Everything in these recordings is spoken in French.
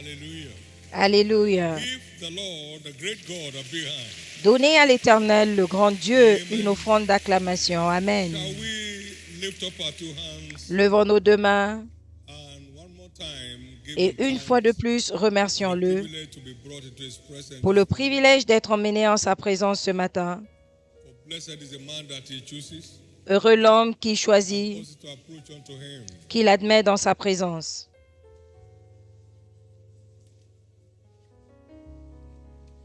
Hallelujah. Alléluia. Give the Lord, the great God, a big hand. Donnez à l'Éternel, le grand Dieu, Amen. une offrande d'acclamation. Amen. Shall we lift up our two hands Levons nos deux mains and one more time give et him une fois de thanks plus, for the remercions-le privilege to be brought into his presence pour le this morning. privilège d'être emmené en sa présence ce matin. For blessed is the man that he chooses Heureux l'homme qui and choisit, causes to approach unto him. qui l'admet dans sa présence.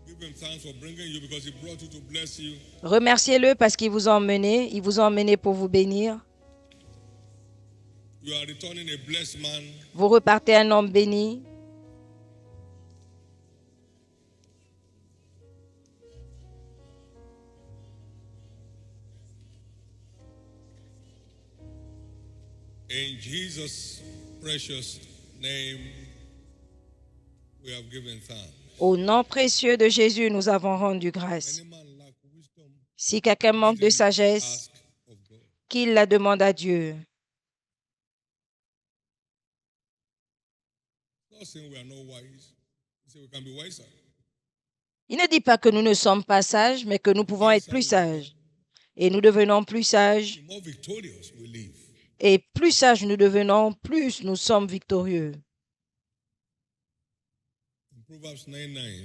Give him thanks for bringing you because he brought you to bless you. Remerciez-le parce qu'il vous a emmené. Il vous a emmené pour vous bénir. You are returning a blessed man. Vous repartez un homme béni. In Jesus' precious name, we have given thanks. Au nom précieux de Jésus, nous avons rendu grâce. Any man lack wisdom, Si quelqu'un manque de let him sagesse, ask of God. qu'il la demande à Dieu. Not saying we are not wise. He said we can be wiser. Il ne dit pas que nous ne sommes pas sages, mais que nous pouvons être plus sages. Et nous devenons plus sages. The more victorious we live. Et plus sages nous devenons, plus nous sommes victorieux. In Proverbs 9:9,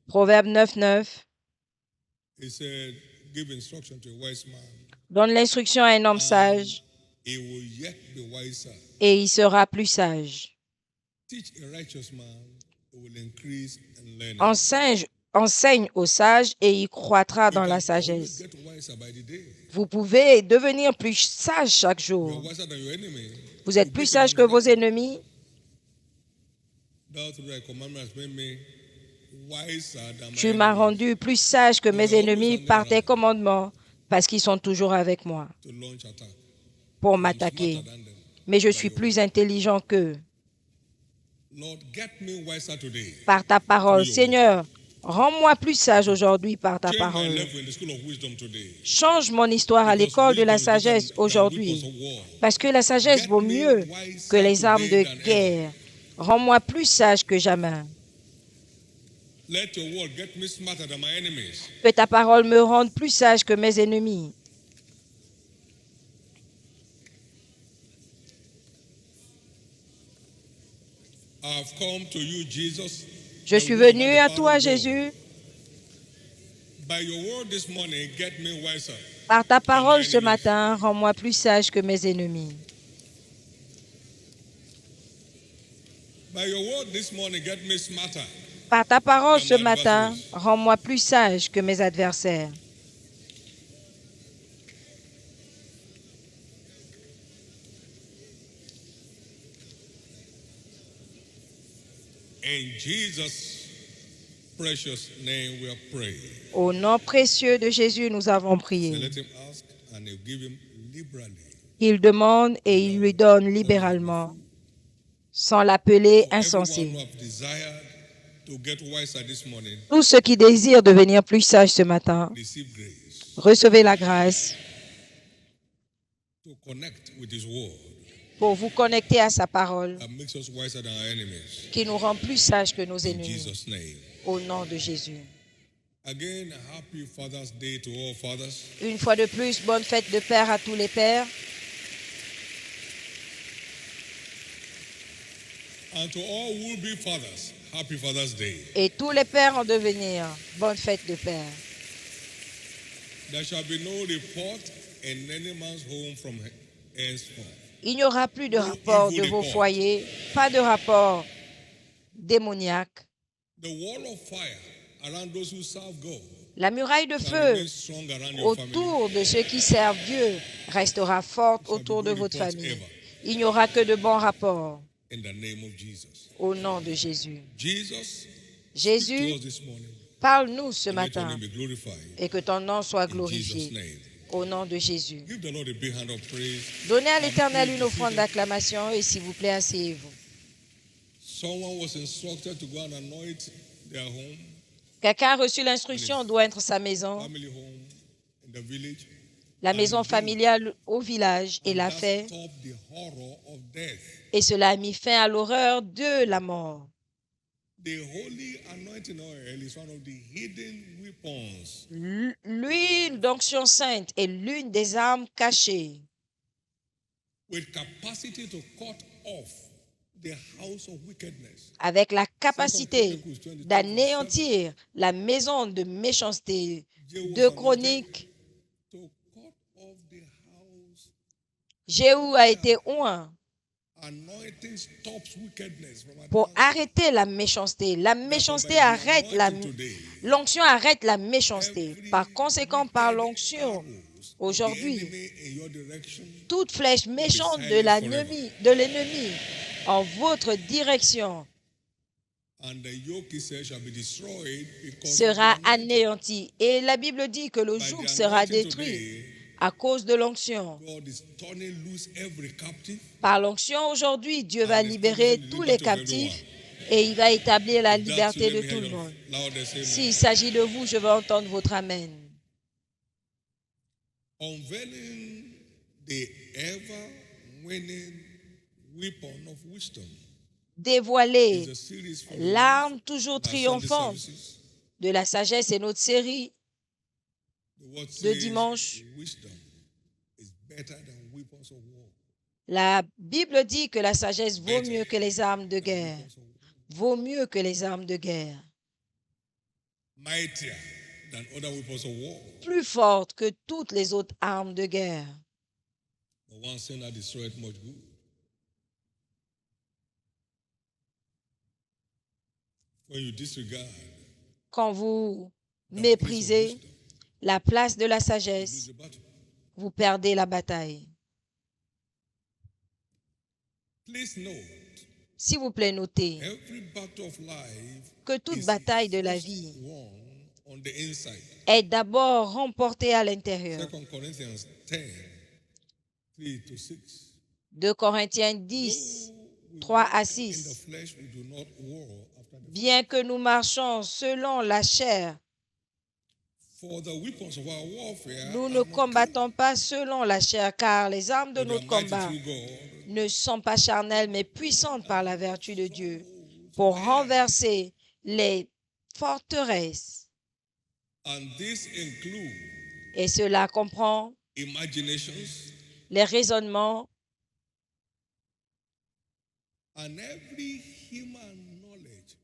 Proverbe 9:9 he said, give instruction to a wise man, donne l'instruction à un homme sage he will yet be wiser. et il sera plus sage. Teach a righteous man, he will increase in learning. Enseigne au sage et il croîtra You dans can la always sagesse. get wiser by the day. Vous pouvez devenir plus sage chaque You are jour. wiser than your enemy. Vous êtes plus sage que vos ennemis. Thou through thy commandment has made me wiser than my Tu m'as enemies. rendu plus sage que mes ennemis par tes commandements, parce qu'ils sont toujours avec moi To launch attack. pour I'm m'attaquer. smarter than them. Mais je suis plus intelligent qu'eux. Lord, get me wiser today. Par ta parole, Seigneur, rends-moi plus sage aujourd'hui par ta Change my parole. level in the school of wisdom today. Change mon histoire à l'école de la sagesse aujourd'hui, parce que la sagesse vaut mieux que les armes de guerre. Rends-moi plus sage que jamais. Let your word get me smarter than my enemies. Que ta parole me rende plus sage que mes ennemis. I have come to you, Jesus. Je suis venu à toi, Jésus. By your word this morning, get me wiser. Par ta parole ce matin, rends-moi plus sage que mes ennemis. By your word this morning, get me smarter. Par ta parole ce matin, rends-moi plus sage que mes adversaires. In Jesus' precious name we are praying. Au nom précieux de Jésus, nous avons So prié. let him ask and he'll give him liberally. Il demande et il lui donne libéralement, sans l'appeler Everyone insensé. who have desired to get wiser this morning, Tous ceux qui désirent devenir plus sages ce matin, receive grace recevez la grâce to connect with his word pour vous connecter à sa parole that makes us wiser than our enemies. qui nous rend plus sages que nos In ennemis. Jesus' name. Au nom de Jésus. Again, happy Father's Day to all fathers. Une fois de plus, bonne fête de Père à tous les pères. And to all will-be fathers, happy Father's Day. Et tous les pères en devenir, bonne fête de Père. There shall be no report in any man's home from henceforth. Il n'y aura plus de rapport de vos foyers, pas de rapport démoniaque. The wall of fire around those who serve God La muraille de shall feu remain strong around your family. autour de ceux qui servent Dieu restera forte autour de votre famille. Il n'y aura que de bons rapports In the name of Jesus. au nom de Jésus. Jesus, speak to Jésus, us this morning. parle-nous ce And let your matin name be glorified. et que ton nom soit In Jesus' glorifié name. au nom de Jésus. Give the Lord a big hand of praise. Donnez à l'Éternel une offrande d'acclamation et s'il vous plaît, asseyez-vous. Someone was instructed to go and anoint their home, Quelqu'un a reçu l'instruction d'oindre sa maison, family home in the village. la maison familiale au village, et l'a That fait. stopped the horror of death. Et cela a mis fin à l'horreur de la mort. The holy anointing oil is one of the hidden weapons. L'huile d'onction sainte est l'une des armes cachées With capacity to cut off the house of wickedness. avec la capacité 2 Chronicles 22, d'anéantir la maison de méchanceté. Jehu 2 was Chroniques, to cut off the house. Jéhu a été oint Anointing stops wickedness from pour advancing. arrêter la méchanceté. La méchanceté arrête l'onction arrête la méchanceté. Par conséquent, par l'onction, aujourd'hui, In your direction, toute flèche méchante de l'ennemi en votre direction and the yoke, he said, shall be destroyed because sera of the anointing. anéanti. Et la Bible dit que le By joug the sera anointing détruit today, à cause de l'onction. God is turning loose every captive. Par l'onction, aujourd'hui, Dieu va libérer tous les captifs et il va établir la liberté de tout le monde. S'il s'agit de vous, je veux entendre votre Amen. Unveiling the ever-winning weapon of wisdom Dévoiler is a series for l'arme toujours our Sunday triomphante services. de la sagesse et notre série The word de says dimanche. wisdom is better than weapons of war. La Bible dit que la sagesse vaut mieux que les armes de guerre. Vaut mieux que les armes de guerre. Mightier than other weapons of war. Plus forte que toutes les autres armes de guerre. But one sinner destroyed much good. When you disregard Quand vous the place of méprisez wisdom, la place de la you sagesse, lose the battle. vous perdez la bataille. Please note, S'il vous plaît, notez every battle of life que toute is bataille de la first vie won on the inside. est d'abord remportée à l'intérieur. 2 Corinthians 10, 3-6. 2 Corinthiens 10, 3 à In the 6. flesh, we do not war after the Bien que nous marchons selon la chair, For the weapons of our warfare nous are ne not combattons pas selon la chair, car les armes de carnal, but notre they are mighty combat through God ne sont pas charnelles, mais puissantes par la vertu de Dieu, pour renverser les forteresses. and this include Et cela comprend imaginations les raisonnements and every human knowledge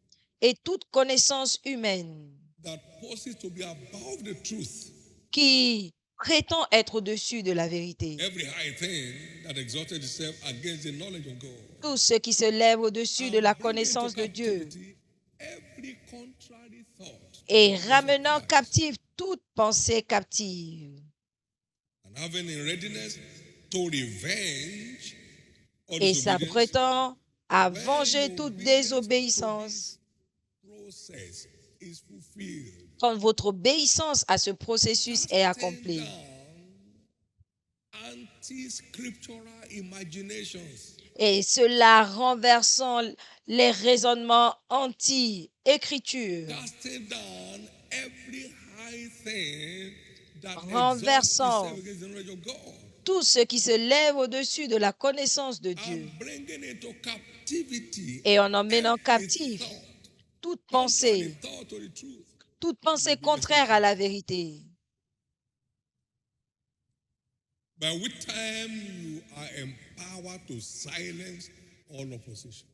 et toute connaissance humaine that poses to be above the truth. qui prétend être au-dessus de la vérité. Every high thing that exalted itself against the knowledge of God. Tout ce qui se lève au-dessus de And la bring connaissance into de Dieu captivity every contrary thought et to the ramenant knowledge of Christ. captive toute pensée captive And having in readiness to revenge or et disobedience, s'apprêtant à venger toute désobéissance process is fulfilled. quand votre obéissance à ce processus est accomplie. Anti-scriptural imaginations Et cela renversant les raisonnements anti-écriture, casting down every high thing that Renversant. exalts itself against the knowledge of God tout ce qui se lève au-dessus de la connaissance de Dieu, and bringing into captivity et en emmenant every captif thought, toute contrary pensée, thought to the truth. toute pensée contraire à la vérité. By which time you are empowered to silence all opposition.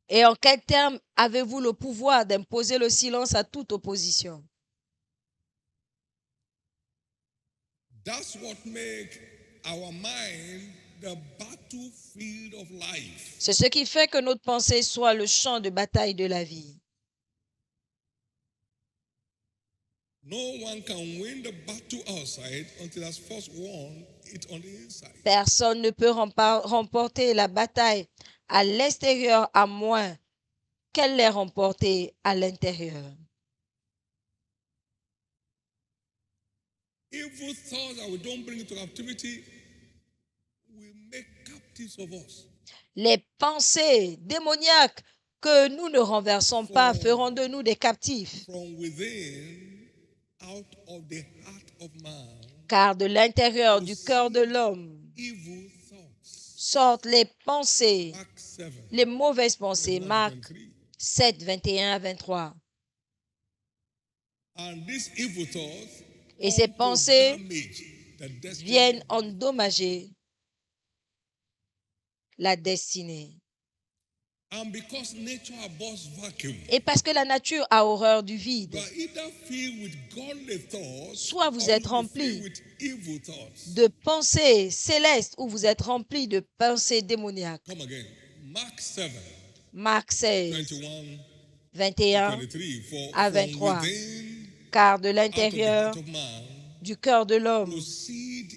Et en quel terme avez-vous le pouvoir d'imposer le silence à toute opposition? That's what makes our mind the battlefield of life. C'est ce qui fait que notre pensée soit le champ de bataille de la vie. No one can win the battle outside until has first won it on the inside. Personne ne peut remporter la bataille à l'extérieur à moins qu'elle l'ait remportée à l'intérieur. Evil thoughts that we don't bring into captivity will make captives of us. Les pensées démoniaques que nous ne renversons pas feront de nous des captifs, From within, out of the heart of man, car de l'intérieur du cœur de l'homme evil thoughts. sortent les pensées, Mark 7, les mauvaises pensées. 21 Marc to 23. 7, 21 à 23. And these evil thoughts Et ces also pensées damage the destiny viennent endommager la destinée. And because nature abhors vacuum, Et parce que la nature a horreur du vide, you are either filled with godly thoughts soit vous or êtes you are filled rempli with evil thoughts. de pensées célestes ou vous êtes rempli de pensées démoniaques. Come again. Mark 7, Marc 16, 21 21 23. For à from 23. within, Car de out of the l'intérieur heart of man, du cœur de l'homme proceed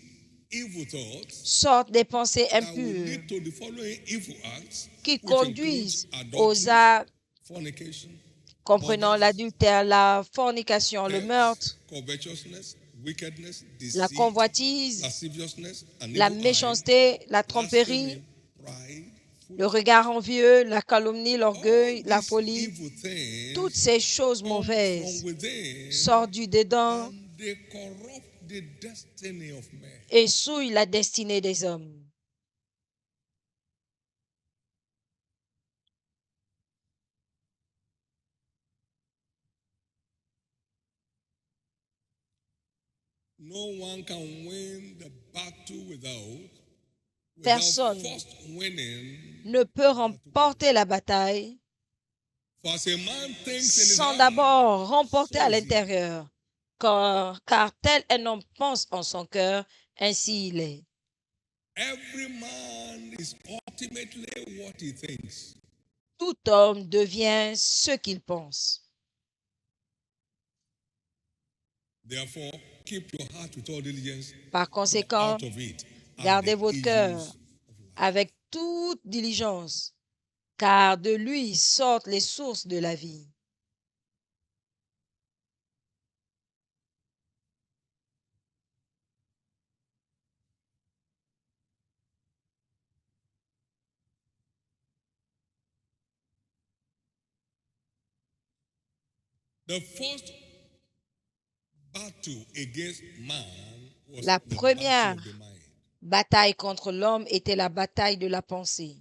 evil thoughts sortent des pensées that will impures lead to the following evil acts, qui which conduisent includes aux adultery, actes fornication, comprenant murders, l'adultère, la fornication, le meurtre, covetousness, wickedness, la deceit, convoitise, lasciviousness, an la evil eye, méchanceté, la tromperie, blasphemy, pride, le regard envieux, la calomnie, all l'orgueil, la these folie. evil Toutes things ces choses come from mauvaises within sortent du dedans and they corrupt the destiny of man. et souillent la destinée des hommes. No one can win the battle without Personne first winning. ne peut remporter la bataille For as a man thinks in his sans heart, d'abord remporter so à is he. l'intérieur. Car tel un homme pense en son cœur, ainsi il est. Every man is ultimately what he thinks. Tout homme devient ce qu'il pense. Therefore, keep your heart with all diligence. Par conséquent, Out of it are gardez the votre cœur issues of life. avec toute diligence, car de lui sortent les sources de la vie. The first battle against man was La the première battle of the mind. bataille contre l'homme était la bataille de la pensée.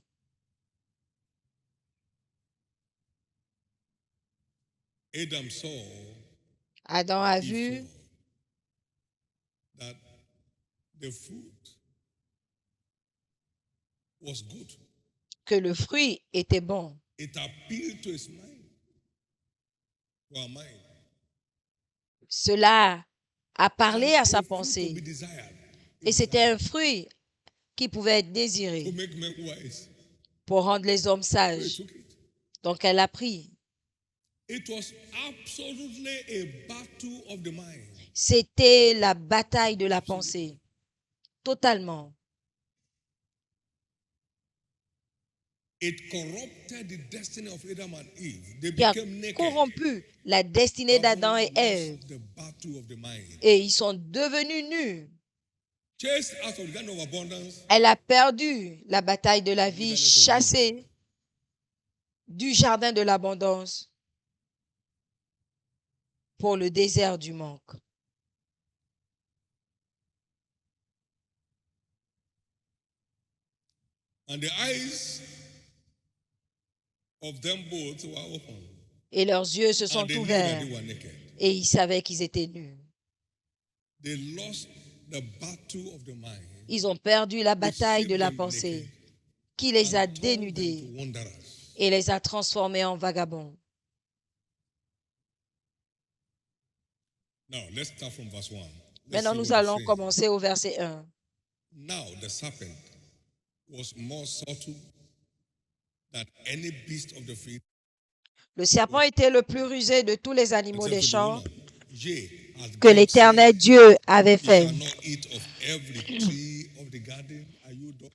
Adam saw, Adam a Eve vu saw that the fruit was good. que le fruit était bon. It appealed to his mind, to our mind. Cela a parlé And à sa a fruit to pensée. be desired. Et c'était un fruit qui pouvait être To désiré make men wise. pour rendre les hommes So he sages. took it. Donc elle a pris. It was absolutely a battle of the mind. C'était la bataille de la pensée. Totalement. It corrupted the destiny of Adam and Eve. They Qui a became naked. corrompu la destinée d'Adam et Having Ève. lost the battle of the mind. Et ils sont devenus nus. Chased out of the garden of abundance. Elle a perdu la bataille de la vie, chassée du jardin de l'abondance pour le désert du manque. And the eyes of them both were open. Et leurs yeux se sont And they knew that ouverts they were naked. et ils savaient qu'ils étaient nus. They lost the battle of the mind. Ils ont perdu la which bataille de saved la them pensée naked qui les a and turned them dénudés to wanderers. et les a transformés en vagabonds. Now, let's start from verse 1. Let's Maintenant, see nous what it allons says. commencer au verset 1. Now, the serpent was more subtle than any beast of the field. Le serpent était le plus rusé de tous les animaux Except des to the champs woman. Yea, as que God l'Éternel said, Dieu avait "You fait. shall not eat of every tree of the garden." Are you done?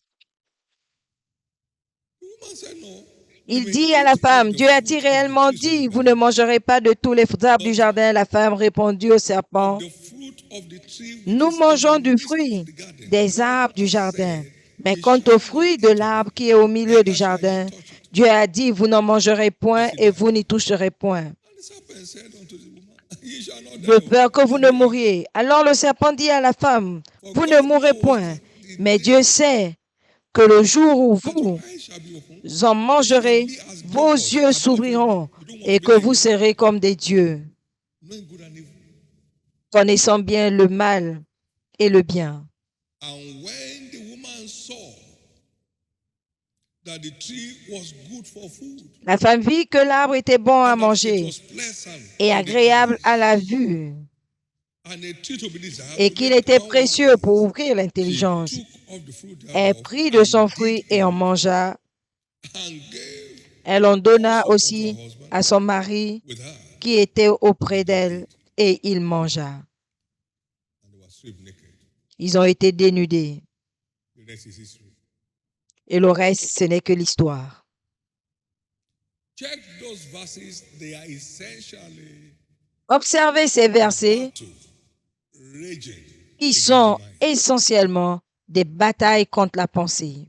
The woman said, "No." You Il may dit à eat la of femme, the Dieu fruit a-t-il of the réellement trees of the dit, vous ne garden, mangerez pas de tous les arbres du jardin? La femme répondit au serpent, but the fruit of the tree which nous is in mangeons the du midst fruit of the garden, des God arbres du has jardin. said, Mais "Ye quant shall au not fruit eat de of l'arbre it, qui est au milieu du neither shall ye jardin, touch it." Dieu a dit, vous n'en mangerez point et vous n'y toucherez point, And the serpent said unto the woman, "Ye shall not de die, peur que vous ne neither mouriez. Alors le serpent dit à la femme, for vous ne God mourrez knows point, that the mais day Dieu sait que le jour où As your vous eyes shall be open, en mangerez, be as vos gods. yeux s'ouvriront We don't want et to que be vous like serez comme des dieux, knowing good and evil. connaissant bien le mal et le bien. And when the woman saw that the tree was good for food, La femme vit que l'arbre était bon à and that it manger was pleasant et to the agréable à eyes, la vue, and a tree to be desired et to qu'il make était one précieux pour wise, ouvrir she l'intelligence. took of the fruit Elle thereof prit de and son did fruit et en eat, mangea. and gave Elle en donna also unto aussi her husband à son mari with her, qui était auprès and they d'elle, ate, et il mangea. and they were stripped naked. Ils ont été dénudés. The rest is history. Et le reste, ce n'est que l'histoire. Check those verses, they are essentially Observez ces versets battle raging qui against sont the mind. essentiellement des batailles contre la pensée.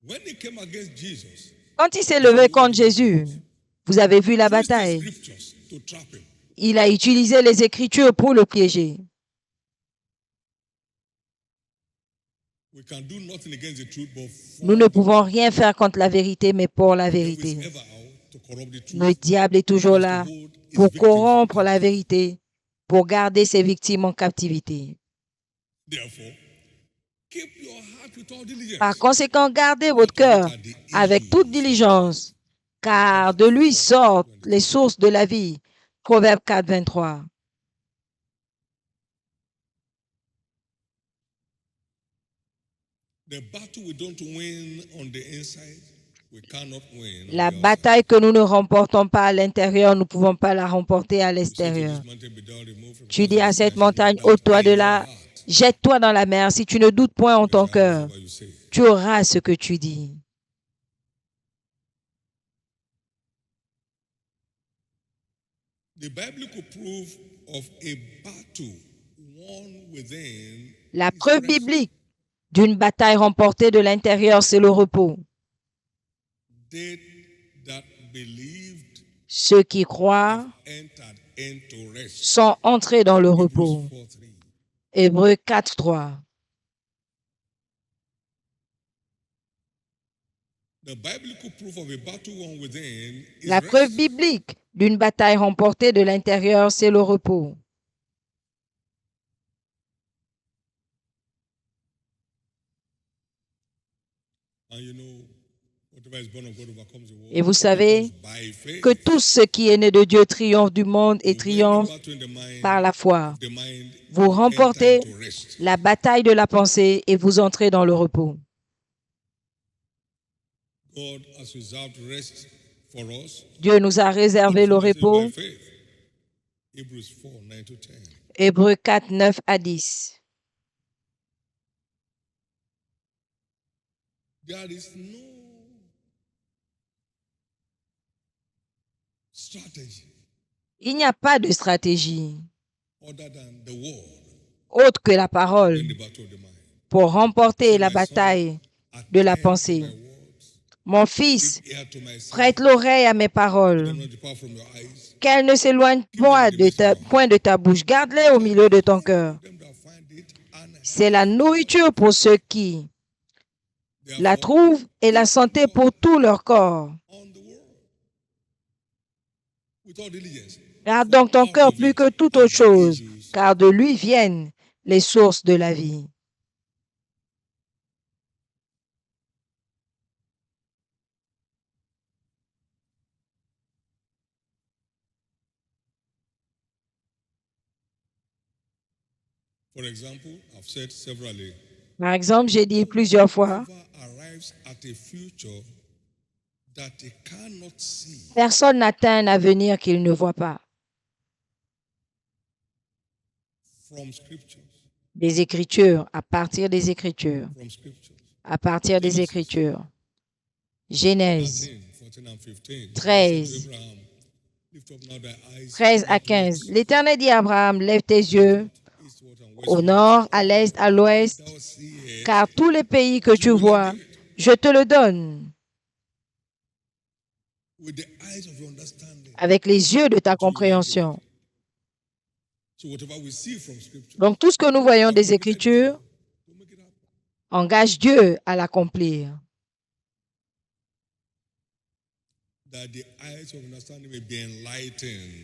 When they came against Jesus, Quand il s'est levé contre Jésus, vous avez vu la used the bataille. scriptures to trap him. Il a utilisé les Écritures pour le piéger. We can do nothing against the truth, but Nous ne pouvons rien faire contre la vérité, mais pour la the devil is vérité. ever out to corrupt the Le truth diable est toujours and là to hold his pour victims corrompre la captive. vérité, pour garder ses victimes en captivité. Therefore, keep your heart with all diligence. Par conséquent, gardez not votre to look cœur at the avec toute issues. diligence, car de lui sortent les sources de la vie. Proverbe 4, 23. The battle we don't win on the inside, we cannot win on La the outside. bataille que nous ne remportons pas à l'intérieur, nous ne pouvons pas la remporter à You say to l'extérieur. this mountain, be thou removed from Tu us dis and à cette fly, and montagne, not doubt ôte-toi in de your là, heart. jette-toi dans la mer. Si tu ne doutes point en You ton shall have cœur, whatever you say. tu auras ce que tu dis. The biblical proof of a battle won within La is preuve rest. biblique d'une bataille remportée de l'intérieur, c'est le repos. They that believed Ceux qui croient entered into rest. sont entrés dans le Hebrews repos. 4:3. Hébreux 4, 3. The biblical proof of a battle won within is La preuve rest. biblique d'une bataille remportée de l'intérieur, c'est le repos. And you know, whatever is born of God overcomes the world. Et vous It savez becomes by faith. que tout ce qui est né de Dieu triomphe du monde et You win the triomphe battle in the mind, par la foi. of the mind, Vous you remportez enter into rest. la bataille de la pensée et vous entrez dans le repos. God has reserved rest for us. Dieu nous a réservé le repos. By faith. Hebrews 4, 9 to 10. Hébreux 4, 9 à 10. There is no strategy Il n'y a pas de stratégie other than the word autre que la in parole the battle of the mind. pour remporter la My son, bataille de la attend to pensée. my words. Mon fils, Give ear to my saying. prête l'oreille à mes Let paroles, them not depart from your eyes. qu'elles ne s'éloignent point de ta bouche. Garde-les au milieu de ton cœur. Them that find it and C'est la nourriture pour ceux qui la therefore trouvent et la santé pour tout leur corps. on the word with all diligence. Garde donc ton Out cœur of plus it que toute are autre the chose, issues. car de lui viennent les sources de la vie. For example, I've said severally, Par exemple, j'ai dit plusieurs fois, whoever arrives at a future that he cannot see personne n'atteint un avenir qu'il ne voit pas. from scriptures, Des Écritures, à partir des Écritures, from scriptures. à partir des Genesis Écritures. Genèse 13, 14 and 15. 13. Abraham, lift up now thy eyes 13 à 15. L'Éternel dit à Abraham, lève tes yeux eastward and au westward. nord, à l'est, à l'ouest, Thou seest car tous les pays que tu vois, je te le donne with the eyes of your understanding. avec les yeux de ta compréhension. Donc, tout ce que nous voyons des Écritures engage Dieu à l'accomplir.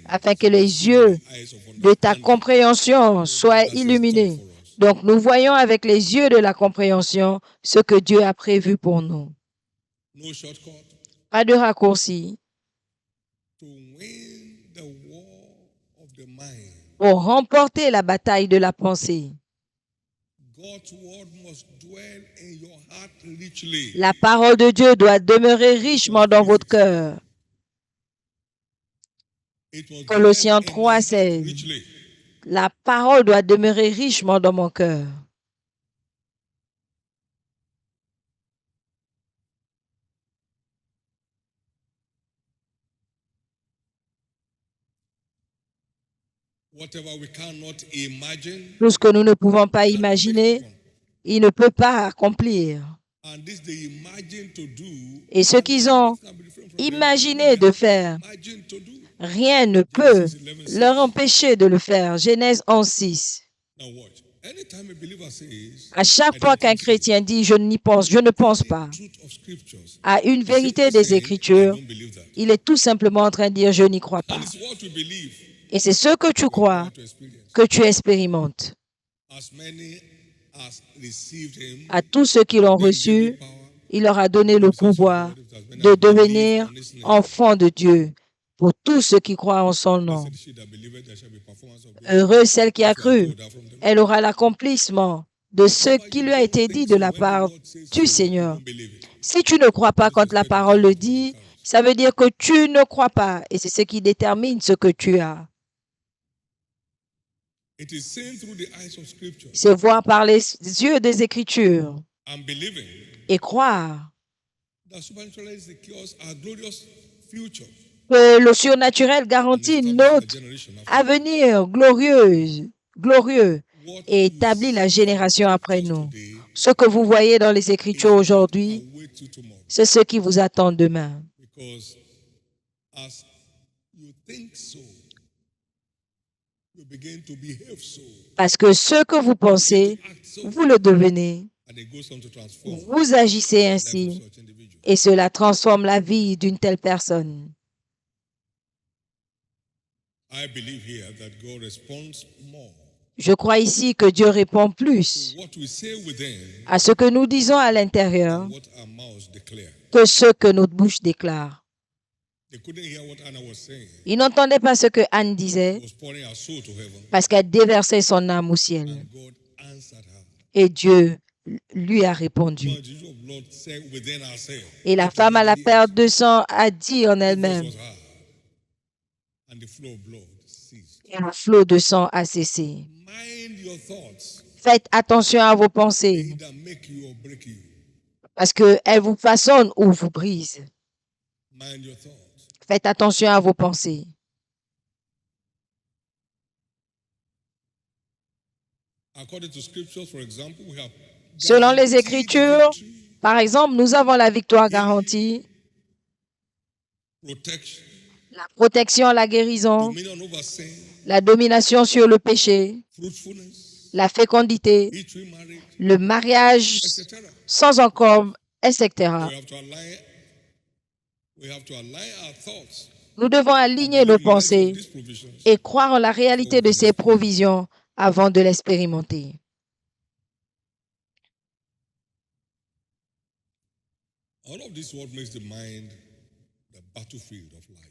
Afin que les yeux de ta compréhension soient illuminés. Donc, nous voyons avec les yeux de la compréhension ce que Dieu a prévu pour nous. Pas de raccourci. Pour remporter la bataille de la pensée. La parole de Dieu doit demeurer richement dans votre cœur. Colossiens 3:16. La parole doit demeurer richement dans mon cœur. Tout ce que nous ne pouvons pas imaginer, il ne peut pas accomplir. Et ce qu'ils ont imaginé de faire, rien ne peut leur empêcher de le faire. Genèse 11:6. À chaque fois qu'un chrétien dit « je ne pense pas » à une vérité des Écritures, il est tout simplement en train de dire « je n'y crois pas ». Et c'est ce que tu crois que tu expérimentes. À tous ceux qui l'ont reçu, il leur a donné le pouvoir de devenir enfants de Dieu pour tous ceux qui croient en son nom. Heureuse celle qui a cru, elle aura l'accomplissement de ce qui lui a été dit de la part du Seigneur. Si tu ne crois pas quand la parole le dit, ça veut dire que tu ne crois pas et c'est ce qui détermine ce que tu as. C'est voir par les yeux des Écritures et croire que le surnaturel garantit notre avenir glorieux et établit la génération après nous. Ce que vous voyez dans les Écritures aujourd'hui, c'est ce qui vous attend demain. Parce que ce que vous pensez, vous le devenez. Vous agissez ainsi et cela transforme la vie d'une telle personne. Je crois ici que Dieu répond plus à ce que nous disons à l'intérieur que ce que notre bouche déclare. Ils n'entendaient pas ce que Anne disait parce qu'elle déversait son âme au ciel. Et Dieu lui a répondu. Et la femme à la perte de sang a dit en elle-même, et le flot de sang a cessé. Faites attention à vos pensées parce qu'elles vous façonnent ou vous brisent. Faites attention à vos pensées. Selon les Écritures, par exemple, nous avons la victoire garantie, la protection, la guérison, la domination sur le péché, la fécondité, le mariage sans encombre, etc. Nous devons aligner nos pensées et croire en la réalité de ces provisions avant de l'expérimenter.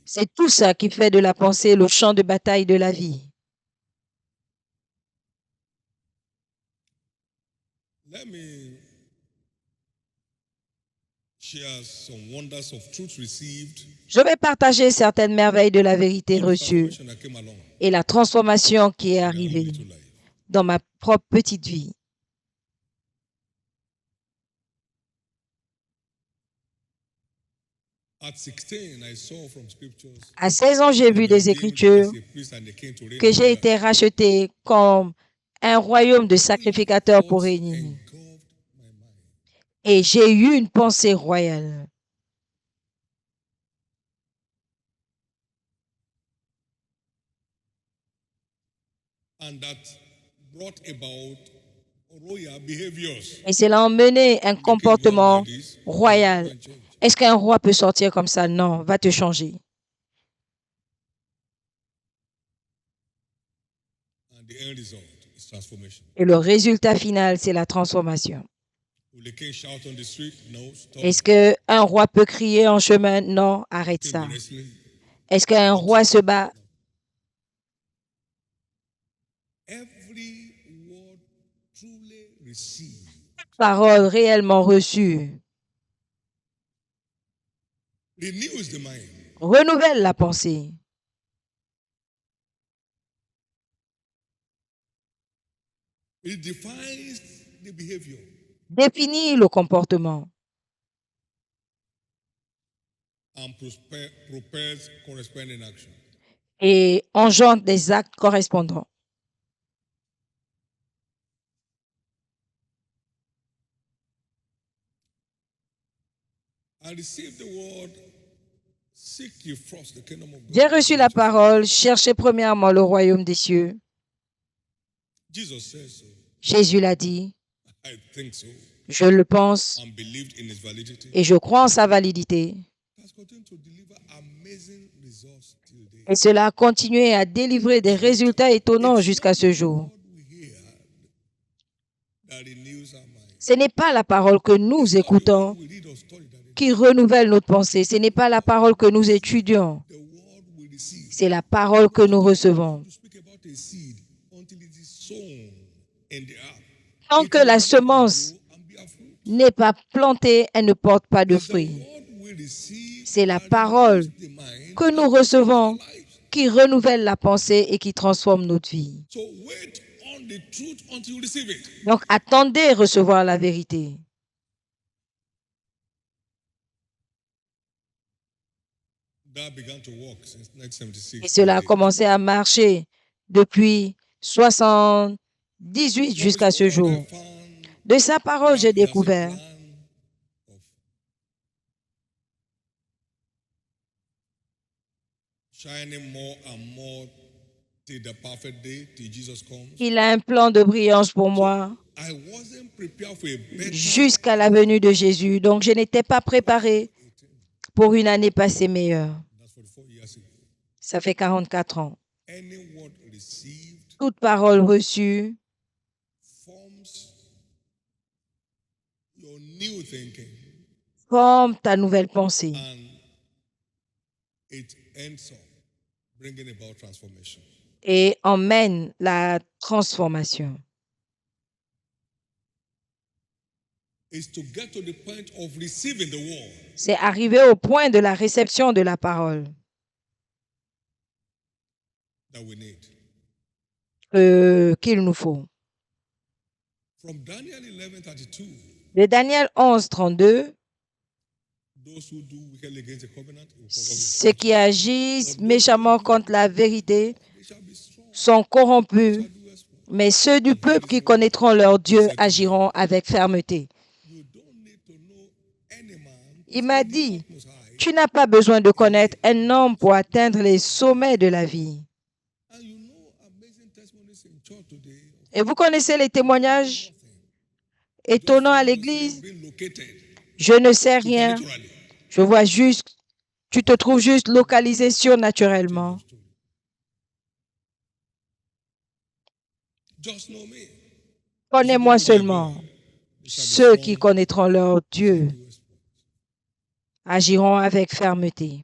C'est tout ça qui fait de la pensée le champ de bataille de la vie. Je vais partager certaines merveilles de la vérité reçue et la transformation qui est arrivée dans ma propre petite vie. À 16 ans, j'ai vu des Écritures que j'ai été racheté comme un royaume de sacrificateurs pour régner. Et j'ai eu une pensée royale. Et cela a emmené un comportement royal. Est-ce qu'un roi peut sortir comme ça? Non, va te changer. Et le résultat final, c'est la transformation. Est-ce qu'un roi peut crier en chemin? Non, arrête ça. Est-ce qu'un roi se bat? Parole réellement reçue renouvelle la pensée. Définit le comportement. Et engendre des actes correspondants. J'ai reçu la parole, cherchez premièrement le royaume des cieux. Jésus l'a dit. Je le pense et je crois en sa validité. Et cela a continué à délivrer des résultats étonnants jusqu'à ce jour. Ce n'est pas la parole que nous écoutons qui renouvelle notre pensée. Ce n'est pas la parole que nous étudions. C'est la parole que nous recevons. Tant que la semence n'est pas plantée, elle ne porte pas de fruits. C'est la parole que nous recevons qui renouvelle la pensée et qui transforme notre vie. Donc, attendez recevoir la vérité. Et cela a commencé à marcher depuis 78 jusqu'à ce jour. De sa parole, j'ai découvert qu'il a un plan de brillance pour moi jusqu'à la venue de Jésus. Donc, je n'étais pas préparé pour une année passée meilleure. Ça fait 44 ans. Toute parole reçue forme ta nouvelle pensée et emmène la transformation. C'est arriver au point de la réception de la parole qu'il nous faut. De Daniel 11, 32, ceux qui agissent méchamment contre la vérité sont corrompus, mais ceux du peuple qui connaîtront leur Dieu agiront avec fermeté. Il m'a dit, tu n'as pas besoin de connaître un homme pour atteindre les sommets de la vie. Et vous connaissez les témoignages étonnants à l'église? Je ne sais rien. Je vois juste, tu te trouves juste localisé surnaturellement. Connais-moi seulement. Ceux qui connaîtront leur Dieu agiront avec fermeté.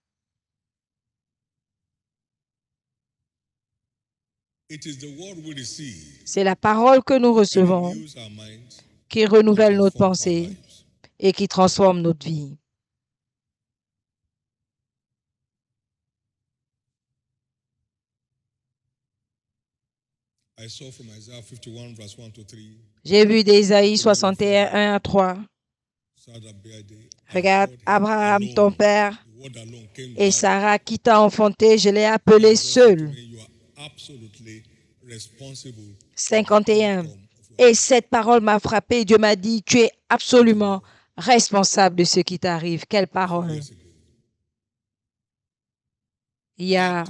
C'est la parole que nous recevons qui renouvelle notre pensée et qui transforme notre vie. J'ai vu d'Ésaïe 61, 1 à 3. Regarde, Abraham, ton père, et Sarah qui t'a enfanté, je l'ai appelé seul. 51. Et cette parole m'a frappé. Dieu m'a dit, tu es absolument responsable de ce qui t'arrive. Quelle parole! Il y a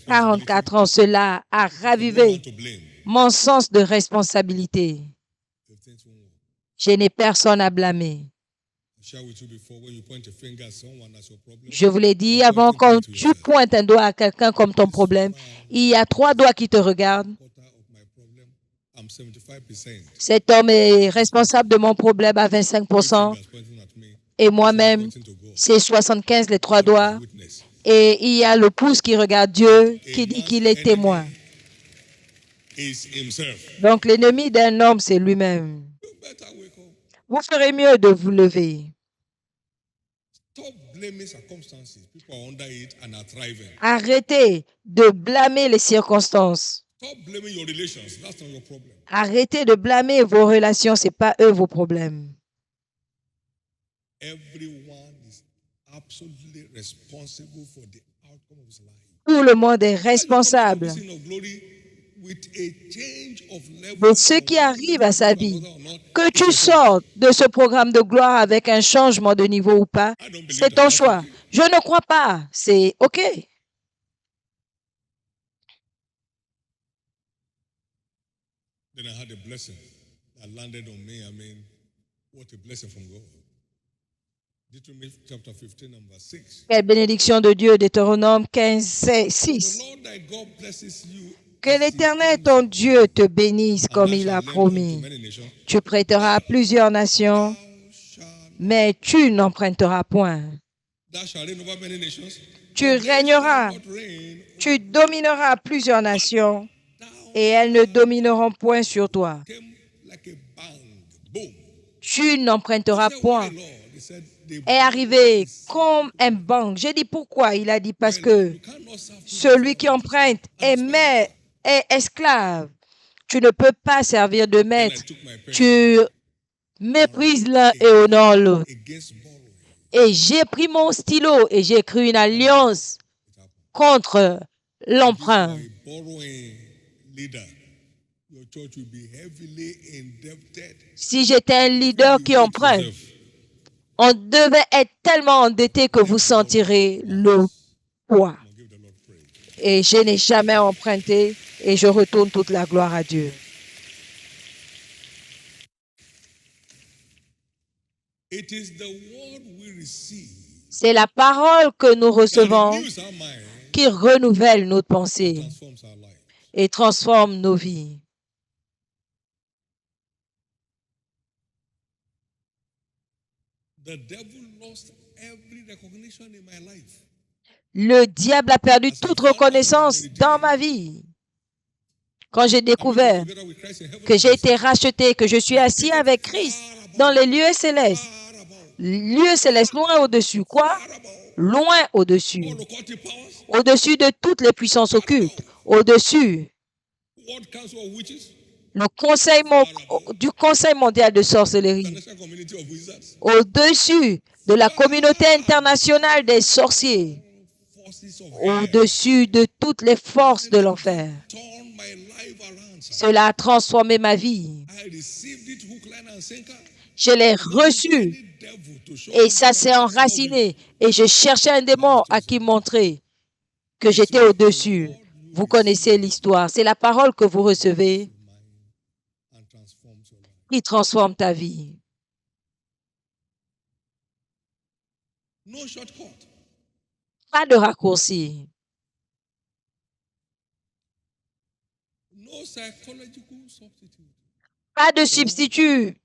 44 ans, cela a ravivé mon sens de responsabilité. Je n'ai personne à blâmer. Je vous l'ai dit avant, quand tu pointes un doigt à quelqu'un comme ton problème, il y a 3 doigts qui te regardent. Cet homme est responsable de mon problème à 25%. Et moi-même, c'est 75 les 3 doigts. Et il y a le pouce qui regarde Dieu, qui dit qu'il est témoin. Donc l'ennemi d'un homme, c'est lui-même. Vous ferez mieux de vous lever. Arrêtez de blâmer les circonstances. Arrêtez de blâmer vos relations, ce n'est pas eux vos problèmes. Tout le monde est responsable de ce qui arrive à sa vie. Que tu sortes de ce programme de gloire avec un changement de niveau ou pas, c'est ton choix. Je ne crois pas, c'est OK. Then I had a blessing that landed on me. I mean, what a blessing from God. Deuteronomy chapter 15, number 6. Quelle bénédiction de Dieu, Deutéronome 15, 6. Que l'Éternel, ton Dieu, te bénisse comme il a promis. Tu prêteras à plusieurs nations, mais tu n'emprunteras point. Tu régneras, tu domineras plusieurs nations, et elles ne domineront point sur toi. Tu n'emprunteras point. Est arrivé comme un banc. J'ai dit pourquoi? Il a dit parce que celui qui emprunte est esclave. Tu ne peux pas servir de maître. Tu méprises l'un et honores l'autre. Et j'ai pris mon stylo et j'ai écrit une alliance contre l'emprunt. Si j'étais un leader qui emprunte, on devait être tellement endetté que vous sentirez le poids. Et je n'ai jamais emprunté et je retourne toute la gloire à Dieu. C'est la parole que nous recevons qui renouvelle notre pensée et transforme nos vies. Le diable a perdu toute reconnaissance dans ma vie. Quand j'ai découvert que j'ai été racheté, que je suis assis avec Christ dans les lieux célestes. Lieux célestes, loin au-dessus. Quoi? Loin au-dessus. Au-dessus de toutes les puissances occultes. Au-dessus du Conseil mondial de sorcellerie. Au-dessus de la communauté internationale des sorciers. Au-dessus de toutes les forces de l'enfer. Cela a transformé ma vie. Je l'ai reçu et ça s'est enraciné. Et je cherchais un démon à qui montrer que j'étais au-dessus. Vous connaissez l'histoire. C'est la parole que vous recevez qui transforme ta vie. Pas de raccourci. Pas de substitut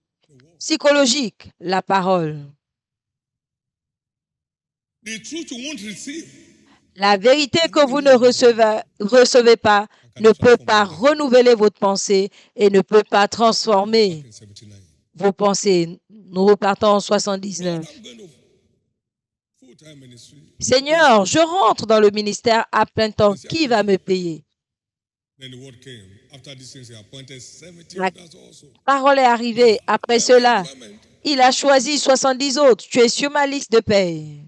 psychologique, la parole. La vérité que vous ne recevez pas ne peut pas renouveler votre pensée et ne peut pas transformer vos pensées. Nous repartons en 79. Seigneur, je rentre dans le ministère à plein temps. Qui va me payer? La parole est arrivée. Après cela, il a choisi 70 autres. Tu es sur ma liste de paye.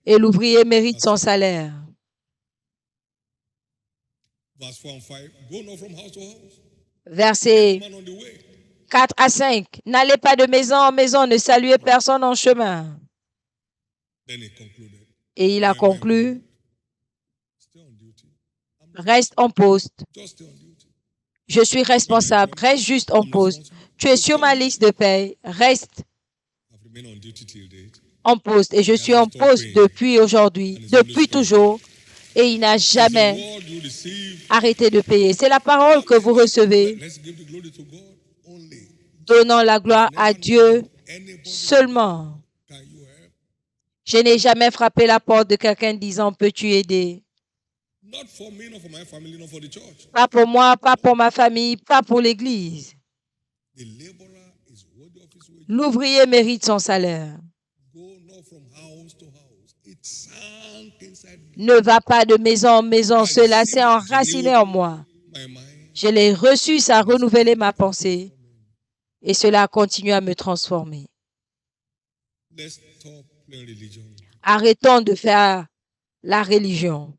Et l'ouvrier mérite son salaire. Verset 4 à 5. N'allez pas de maison en maison, ne saluez personne en chemin. Et il a conclu, reste en poste. Je suis responsable, reste juste en poste. Tu es sur ma liste de paye, reste en poste. Et je suis en poste depuis aujourd'hui, depuis toujours. Et il n'a jamais arrêté de payer. C'est la parole que vous recevez. Donnons la gloire à Dieu seulement. Je n'ai jamais frappé la porte de quelqu'un disant, peux-tu aider? Pas pour moi, pas pour ma famille, pas pour l'Église. L'ouvrier mérite son salaire. Ne va pas de maison en maison, cela s'est enraciné en moi. Je l'ai reçu, ça a renouvelé ma pensée et cela a continué à me transformer. Arrêtons de faire la religion.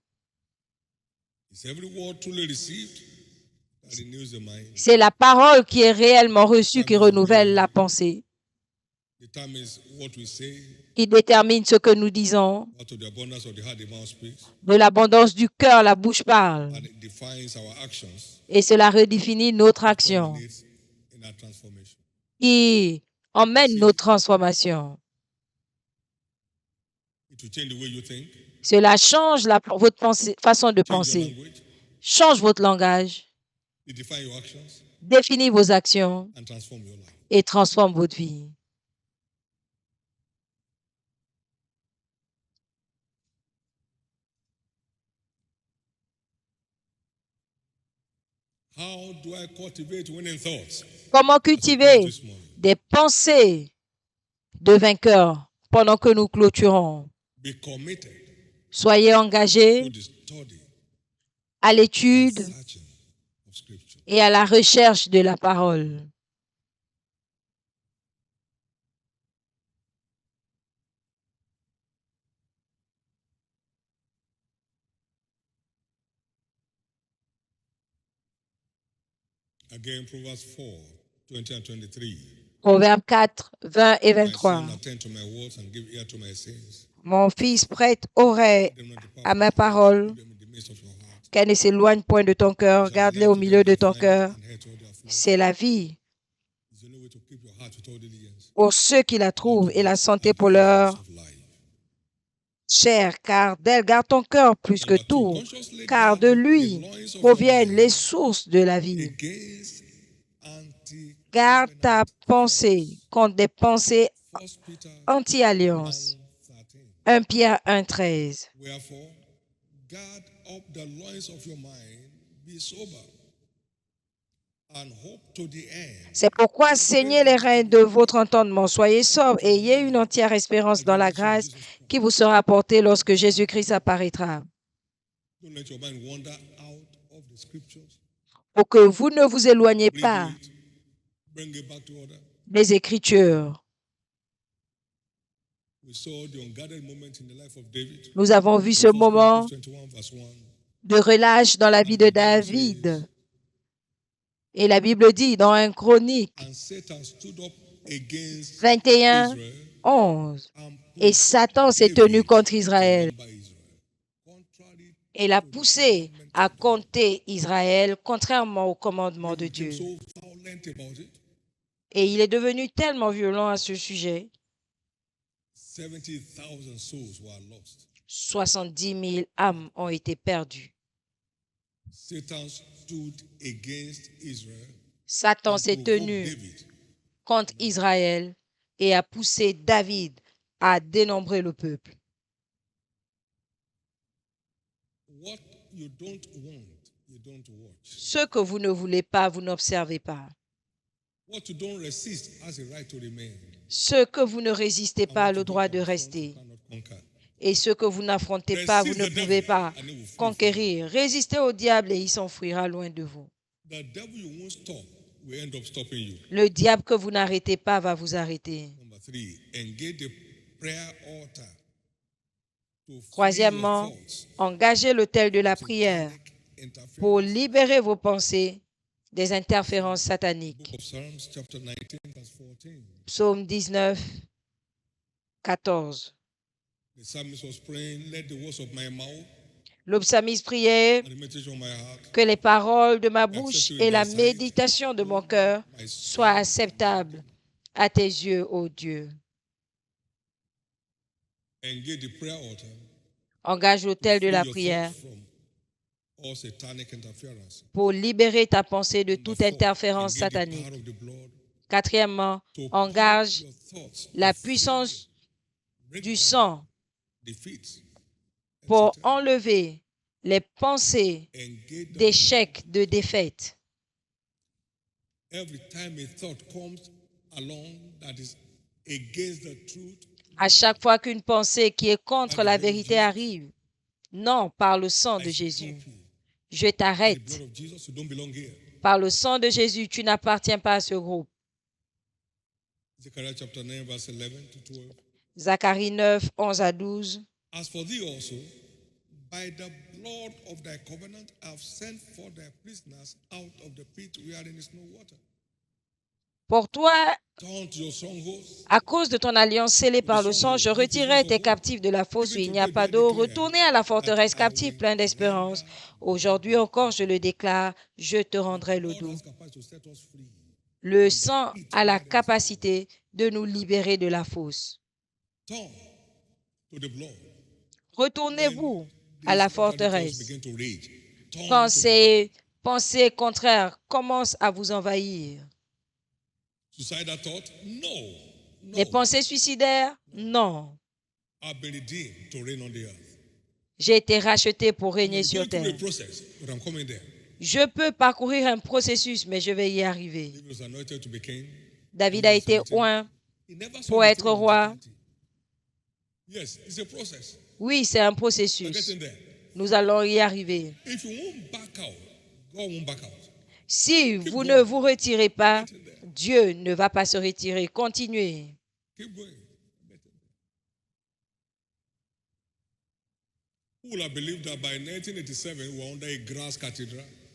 C'est la parole qui est réellement reçue qui renouvelle la pensée. Qui détermine ce que nous disons. De l'abondance du cœur, la bouche parle. Et cela redéfinit notre action. Qui emmène nos transformations. Cela change votre façon de penser. Change votre langage. Définit vos actions. Et transforme votre vie. Comment cultiver des pensées de vainqueurs pendant que nous clôturons? Soyez engagés à l'étude et à la recherche de la parole. Again, Proverbs 4, 20 and 23. Proverbes 4, 20 et 23. Mon fils, prête oreille à mes paroles, qu'elles ne s'éloignent point de ton cœur, garde-les au milieu de ton cœur. C'est la vie pour ceux qui la trouvent et la santé pour leur chair, car d'elle garde ton cœur plus que tout, car de lui proviennent les sources de la vie. Garde ta pensée contre des pensées anti-alliance. 1 Pierre 1, 13. C'est pourquoi saignez les reins de votre entendement, soyez sobres et ayez une entière espérance dans la grâce qui vous sera apportée lorsque Jésus-Christ apparaîtra. Pour que vous ne vous éloigniez pas des Écritures. Nous avons vu ce moment de relâche dans la vie de David. Et la Bible dit dans 1 Chronique 21, 11, et Satan s'est tenu contre Israël. Et l'a poussé à compter Israël contrairement au commandement de Dieu. Et il est devenu tellement violent à ce sujet. 70 000 âmes ont été perdues. Satan s'est tenu contre Israël et a poussé David à dénombrer le peuple. Ce que vous ne voulez pas, vous n'observez pas. Ce que vous ne résistez pas a le droit de rester. Et ce que vous n'affrontez pas, vous ne pouvez pas conquérir. Résistez au diable et il s'enfuira loin de vous. Le diable que vous n'arrêtez pas va vous arrêter. Troisièmement, engagez l'autel de la prière pour libérer vos pensées des interférences sataniques. Psaume 19, 14. Le psalmiste priait que les paroles de ma bouche et la méditation de mon cœur soient acceptables à tes yeux, ô Dieu. Engage l'autel de la prière pour libérer ta pensée de toute interférence satanique. Quatrièmement, engage la puissance du sang pour enlever les pensées d'échec, de défaite. À chaque fois qu'une pensée qui est contre la vérité arrive, non, par le sang de Jésus, je t'arrête. Par le sang de Jésus, tu n'appartiens pas à ce groupe. Zacharie 9, 11 à 12. As for thee also, by the blood of thy covenant, I have sent for thy prisoners out of the pit wherein is no water. Pour toi, à cause de ton alliance scellée par le sang, je retirerai tes captifs de la fosse où il n'y a pas d'eau. Retournez à la forteresse captive plein d'espérance. Aujourd'hui encore, je le déclare, je te rendrai l'eau d'eau. Le sang a la capacité de nous libérer de la fosse. Retournez-vous à la forteresse. Quand ces pensées contraires commencent à vous envahir. Les pensées suicidaires? Non. J'ai été racheté pour régner sur terre. Je peux parcourir un processus, mais je vais y arriver. David a été oint pour être roi. Oui, c'est un processus. Nous allons y arriver. Si vous ne vous retirez pas, Dieu ne va pas se retirer. Continuez.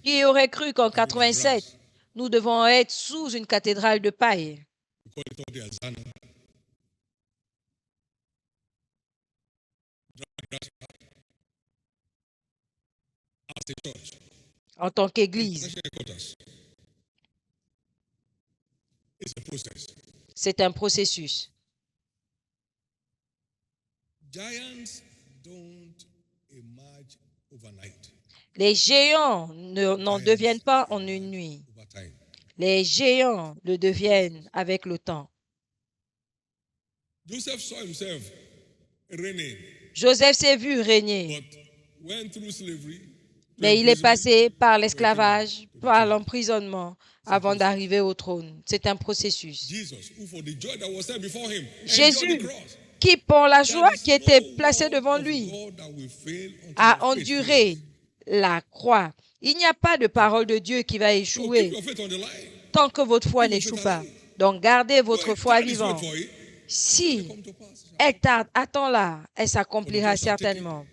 Qui aurait cru qu'en 87, nous devons être sous une cathédrale de paille? En tant qu'Église, c'est un processus. Les géants n'en deviennent pas en une nuit. Les géants le deviennent avec le temps. Joseph s'est vu régner, mais il est passé par l'esclavage, par l'emprisonnement, avant d'arriver au trône. C'est un processus. Jésus, qui pour la joie qui était placée devant lui, a enduré la croix. Il n'y a pas de parole de Dieu qui va échouer tant que votre foi n'échoue pas. Donc, gardez votre foi vivante. Si elle tarde, attends-la, elle s'accomplira certainement.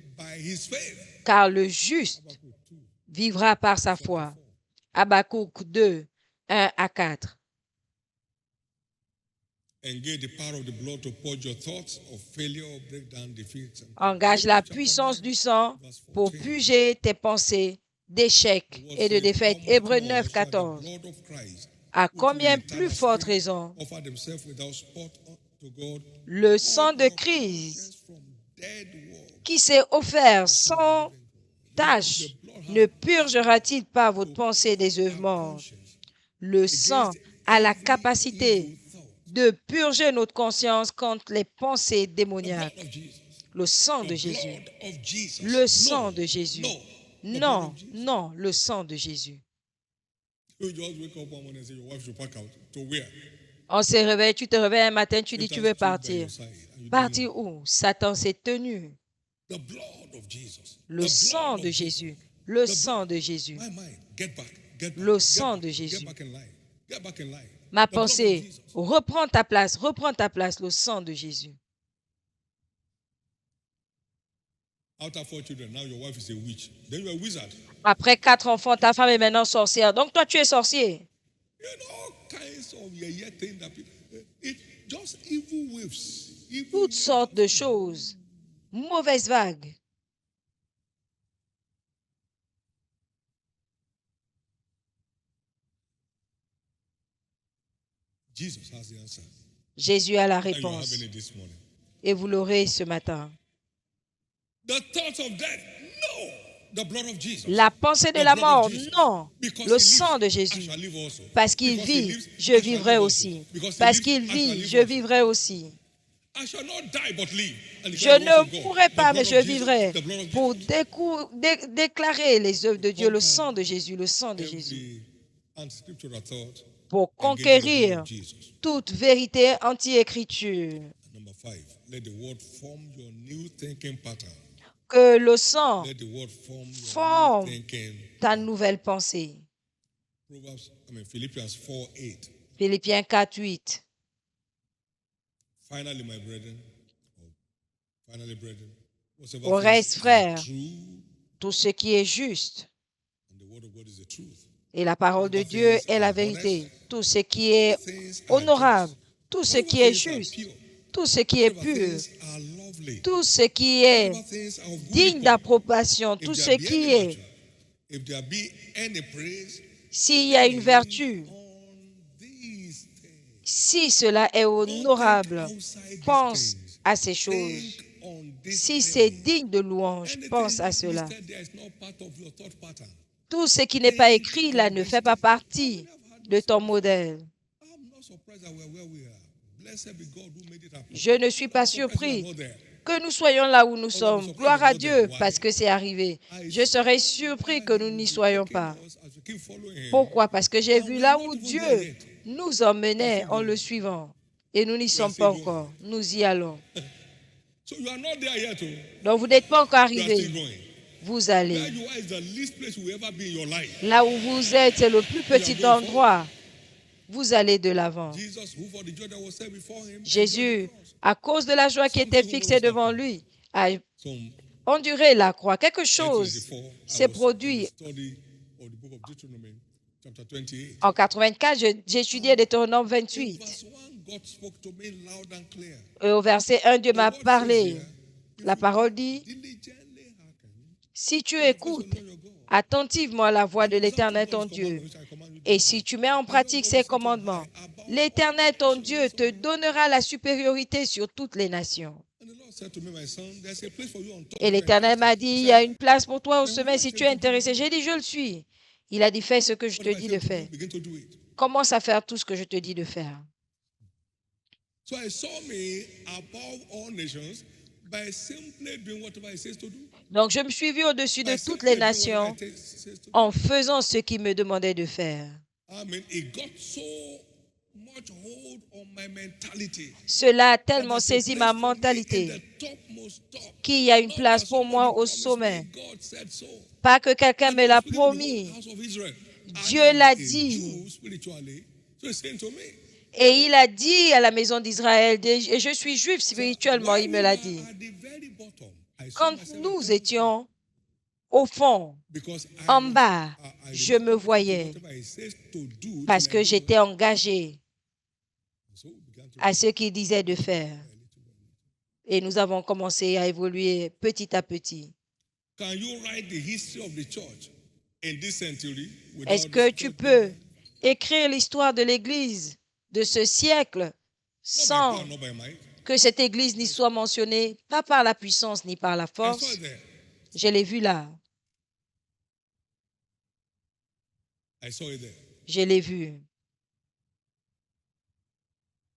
Car le juste vivra par sa foi. Habakkuk 2, 1 à 4. Engage la puissance du sang pour purger tes pensées d'échec et de défaite. Hébreux 9, 14. À combien plus forte raison le sang de Christ qui s'est offert sans tache ne purgera-t-il pas votre pensée des œuvres mortes? Le sang a la capacité de purger notre conscience contre les pensées démoniaques. Le sang de Jésus. Le sang de Jésus. Non, non, le sang de Jésus. On se réveille, tu te réveilles un matin, tu dis tu veux partir. Partir où? Satan s'est tenu. Le sang de Jésus. Le sang de Jésus. Le sang de Jésus. Ma pensée, reprends ta place, le sang de Jésus. After 4 children, now your wife is a witch. Then you're a wizard. Après 4 enfants, ta femme est maintenant sorcière. Donc toi, tu es sorcier. You know, all kinds of things that people, it just evil waves. Toutes sortes de choses. Mauvaise vague. Jesus has the answer. Jésus a la And you are réponse. having it this morning. Et vous l'aurez ce matin. The thoughts of death, no. The blood of Jesus. La pensée de The la blood mort, of Jesus. non. Because Le he sang de lives, I Jésus. shall live also. Parce qu'il Because he vit, lives, je I shall vivrai live aussi. also. Because he Parce lives, qu'il I shall vit, live je also. vivrai aussi. I shall not die but live. And Je declare the words of ne God. mourrai The pas, blood mais of je Jesus, vivrai the blood of pour Jesus. déclarer les œuvres de Dieu, le sang de Jésus, le sang de Jésus, Every unscriptural thought, pour engage in the blood conquérir of Jesus. toute vérité anti-écriture. Number 5, let the word form your new thinking pattern. Que le sang Let the word form your forme new thinking. ta nouvelle pensée. Philippians 4:8. Philippiens 4, 8. Finally, my brethren, whatsoever Au things reste, are frères, true, tout ce qui est juste, and the word of God is the truth. et la parole de Whatever Dieu things est la are vérité, honest, tout ce qui est whatever things are honorable, just, tout ce whatever qui est things are juste, pure, tout ce qui est whatever pur, things are lovely, tout ce qui est whatever things are of good digne report, d'approbation, if tout ce there be qui any est, virtue, if there be any praise, s'il y a une think vertu, on these things. si cela est Don't think honorable, outside these pense things. à ces choses. Think on these Si c'est things. digne de louange, Anything pense à that's cela. listed there is not part of your thought pattern. Tout ce qui n'est pas Think écrit là on ne these fait pas things. partie How many have had de this ton before? modèle. I'm not surprised that we're where we are. Blessed be God who made it happen. Je ne suis pas I'm surprised we are surpris not there. que nous soyons là où nous sommes. surprised Gloire we're à not there. Dieu Why? parce que c'est arrivé. I Je serais saw surpris where que nous he n'y will be soyons taking pas. us as we keep following him. Pourquoi? Parce que j'ai And vu we là are not où even Dieu there yet. nous emmenait still en le going. suivant. Et nous n'y are sommes still pas going. encore. Nous y allons. So you are not there yet. Donc vous n'êtes pas encore You are still arrivé. going. Vous Where allez. you are is the least place you will ever be in your life. Là où vous êtes, c'est le plus petit going forward. endroit. Vous allez de l'avant. Jesus, who for the joy that was set before him, endured Jésus, the cross. à cause de la joie qui était fixée devant lui, a Some enduré la croix. Quelque chose 8:24, s'est I was in produit. the study of the book of Deuteronomy, chapter 28. En 84, j'étudiais Deutéronome In 28. verse 1, God spoke to me loud and clear. Et au verset 1, Dieu The m'a word says parlé. here, if La you parole dit, diligently hearken si tu to the voice écoutes of the Lord your God, attentivement la voix de and observe to l'Éternel do ton all his Dieu, commandments which I command you et this si day, tu mets en and pratique God ses will set you commandements, high above l'Éternel all ton nations Dieu te of the earth. donnera la supériorité sur toutes les nations. And the Lord said to me, my son, there's a place for you on top. Et if you are l'Éternel m'a interested. dit, He il y a said, une place pour toi au then sommet what si I tu tell es you to do, intéressé. J'ai dit, je le suis. Il a dit, fais ce que je te whatever I dis tell de you to do, faire. begin to do it. Commence à faire tout ce que je te dis de faire. So I saw me above all nations by simply doing whatever he says to do. Donc je me suis vu au-dessus de By toutes simply les doing whatever nations he says to do. en faisant ce qu'il me demandait de faire. I mean, it got so much hold on my mentality. Cela a that tellement there's a saisi place ma for me in mentalité the topmost top. qu'il y a une Not place that pour somebody moi au promised sommet. me, God said so. Pas que quelqu'un And me he was l'a speaking to the whole promis. house of Israel. Dieu I am l'a a dit. Jew spiritually. So he's saying to me. Et il a dit à la maison d'Israël, et je suis juif So spirituellement, while il we me l'a were dit. at the very bottom, I saw Quand myself at nous the top étions au fond, because I en was- bas, I je remained me committed to voyais whatever he says to do parce till I que do j'étais it. engagé So we began to à do ce qu'il disait de faire. Et nous avons commencé à évoluer petit à petit. Can you write the history of the church in this century Est-ce without que this tu church peux being écrire l'histoire de l'Église de ce siècle not by sans power, not by might? que cette Église n'y soit mentionnée, pas par la puissance ni par la I saw force? it there. Je l'ai vu là. I saw it there. Je l'ai vu.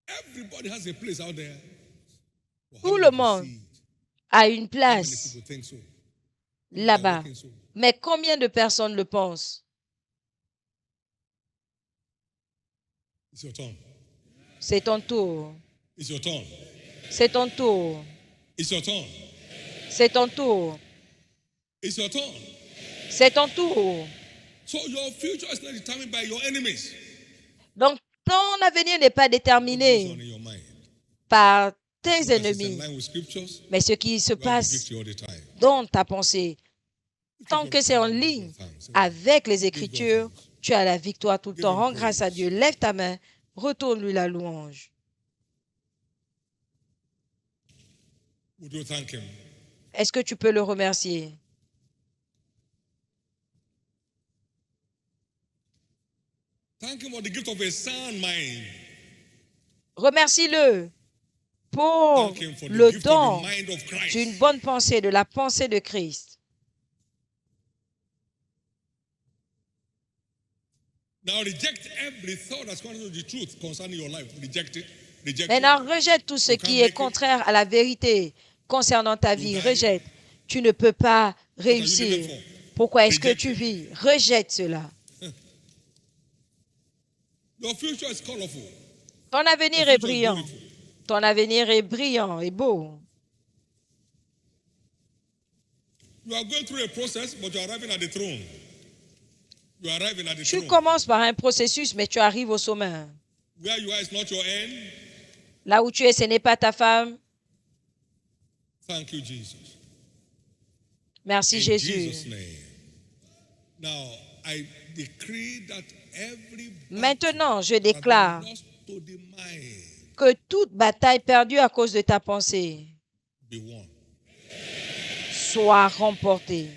Everybody has a place out there. But how Tout many le of you monde see it? a une How many place people think so? là-bas. Working so. Mais combien de personnes le pensent? It's your turn. C'est ton tour. It's your turn. C'est ton tour. It's your turn. C'est ton tour. It's your turn. C'est ton tour. So your future is not determined by your enemies. Donc, ton avenir n'est pas What goes déterminé on in your mind? par tes ennemis. Mais ce qui se passe dans ta pensée, tant que c'est en ligne avec les Écritures, tu as la victoire tout le temps. Rends grâce à Dieu. Lève ta main. Retourne-lui la louange. Est-ce que tu peux le remercier? Remercie-le pour le don d'une bonne pensée, de la pensée de Christ. Maintenant, rejette tout ce qui est contraire à la vérité concernant ta vie. Rejette. Tu ne peux pas réussir. Pourquoi est-ce que tu vis? Rejette cela. Ton avenir est brillant. Ton avenir est brillant et beau. Tu commences par un processus, mais tu arrives au sommet. Là où tu es, ce n'est pas ta femme. Merci Jésus. Maintenant, je déclare que toute bataille perdue à cause de ta pensée soit remportée.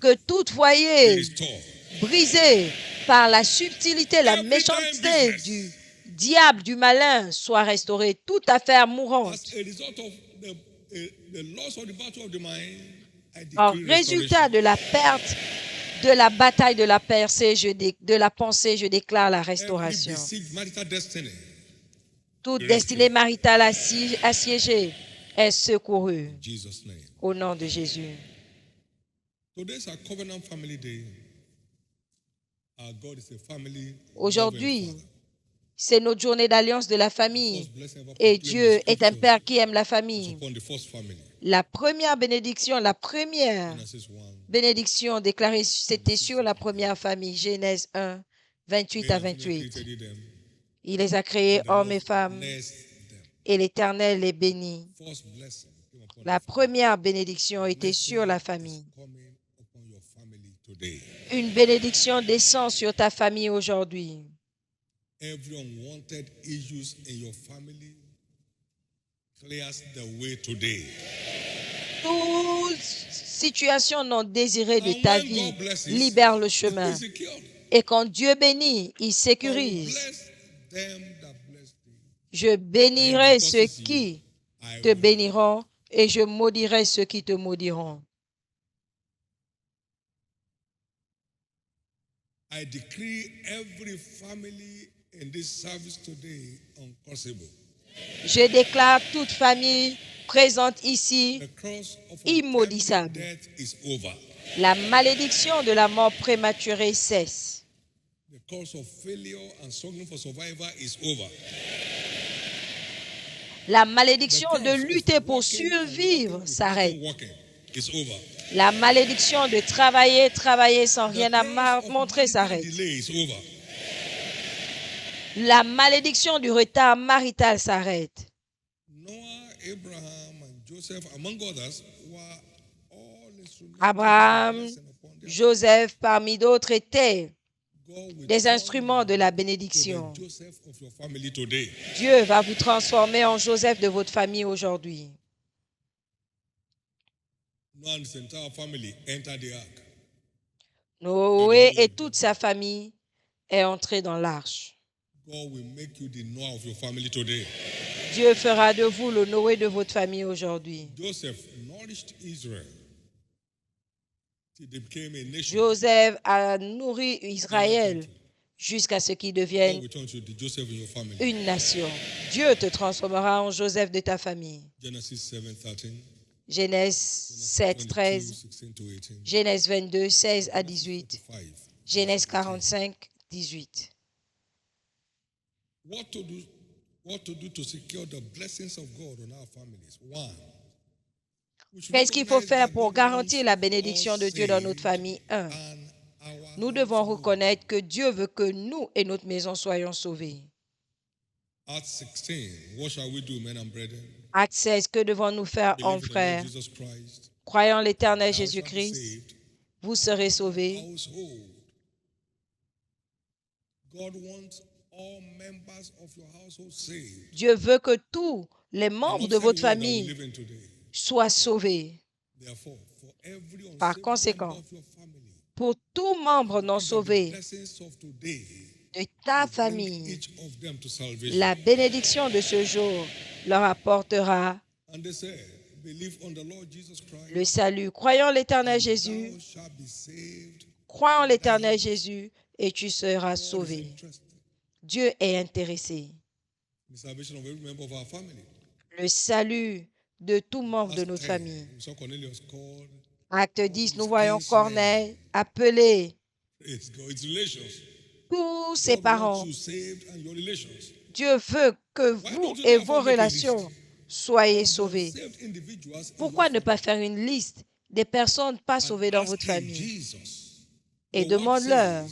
Que tout foyer brisé par la subtilité, la méchanceté du diable, du malin, soit restauré. Toute affaire mourante. En résultat de la perte de la bataille de la pensée, je déclare la restauration. Toute destinée maritale assiégée est secourue au nom de Jésus. Aujourd'hui, c'est notre journée d'alliance de la famille et Dieu est un Père qui aime la famille. La première bénédiction déclarée, c'était sur la première famille, Genèse 1, 28 à 28. Il les a créés hommes et femmes et l'Éternel les bénit. La première bénédiction était sur la famille. Une bénédiction descend sur ta famille aujourd'hui. Toute situation non désirée de ta vie libère le chemin. Et quand Dieu bénit, il sécurise. Je bénirai ceux qui te béniront et je maudirai ceux qui te maudiront. Je déclare toute famille présente ici immaudissable. La malédiction de la mort prématurée cesse. La malédiction de lutter pour survivre s'arrête. La malédiction de travailler sans rien à montrer s'arrête. La malédiction du retard marital s'arrête. Abraham, Joseph, parmi d'autres, étaient des instruments de la bénédiction. Dieu va vous transformer en Joseph de votre famille aujourd'hui. Noé et toute sa famille est entré dans l'arche. Dieu fera de vous le Noé de votre famille aujourd'hui. Joseph a nourri Israël jusqu'à ce qu'il devienne une nation. Dieu te transformera en Joseph de ta famille. Genèse 7, 13, Genèse 22, 16 à 18, Genèse 45, 18. Qu'est-ce qu'il faut faire pour garantir la bénédiction de Dieu dans notre famille? 1. Nous devons reconnaître que Dieu veut que nous et notre maison soyons sauvés. Acts 16, what shall we do, men and brethren? Acte 16, que devons-nous faire, hommes frères? Croyant l'Éternel Jésus-Christ, vous serez sauvés. Dieu veut que tous les membres de votre famille soient sauvés. Par conséquent, pour tout membre non sauvé de ta famille, la bénédiction de ce jour leur apportera le salut. Croyons l'Éternel Jésus, crois en l'Éternel Jésus et tu seras sauvé. Dieu est intéressé. Le salut de tout membre de notre famille. Acte 10, nous voyons Corneille appelé tous ses parents. Dieu veut que vous et vos relations soyez sauvés. Pourquoi ne pas faire une liste des personnes pas sauvées dans votre famille et demande-leur: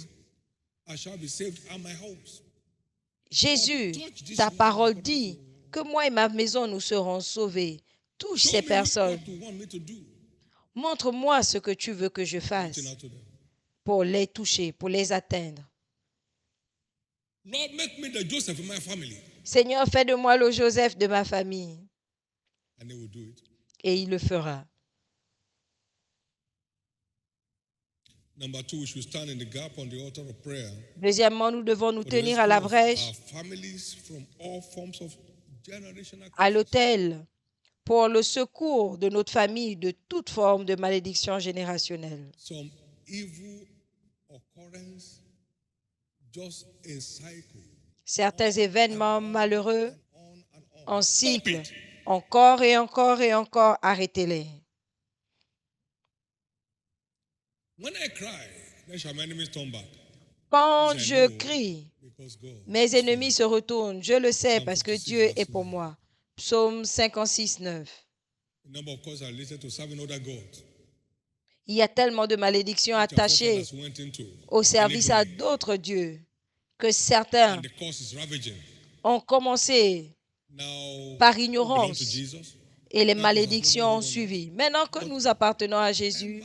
Jésus, ta parole dit que moi et ma maison nous serons sauvés. Touche ces personnes. Montre-moi ce que tu veux que je fasse pour les toucher, pour les atteindre. Seigneur, fais de moi le Joseph de ma famille. Et il le fera. Deuxièmement, nous devons nous tenir à la brèche à l'autel pour le secours de notre famille de toute forme de malédiction générationnelle. Certains événements malheureux en cycle, encore et encore et encore, arrêtez-les. Quand je crie, mes ennemis se retournent. Je le sais parce que Dieu est pour moi. Psaume 56, 9. Il y a tellement de malédictions attachées au service à d'autres dieux que certains ont commencé par ignorance et les malédictions ont suivi. Maintenant que nous appartenons à Jésus,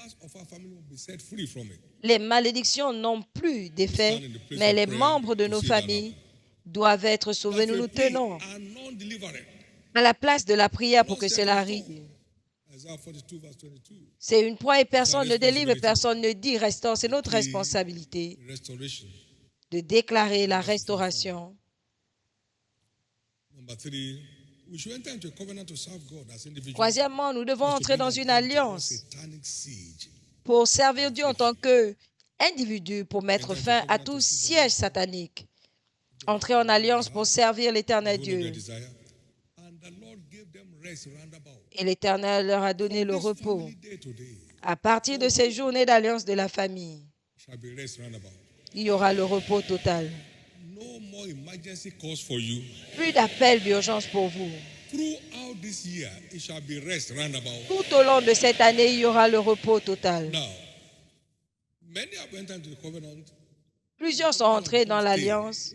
les malédictions n'ont plus d'effet, mais les membres de nos familles doivent être sauvés. Nous nous tenons à la place de la prière pour que cela arrive. C'est une point et personne ne délivre, personne ne dit restant. C'est notre responsabilité de déclarer la restauration. Troisièmement, nous devons entrer dans une alliance pour servir Dieu en tant qu'individu, pour mettre fin à tout siège satanique. Entrer en alliance pour servir l'Éternel Dieu. Et l'Éternel leur a donné le repos. À partir de ces journées d'alliance de la famille, il y aura le repos total. Plus d'appels d'urgence pour vous. Tout au long de cette année, il y aura le repos total. Plusieurs sont entrés dans l'alliance.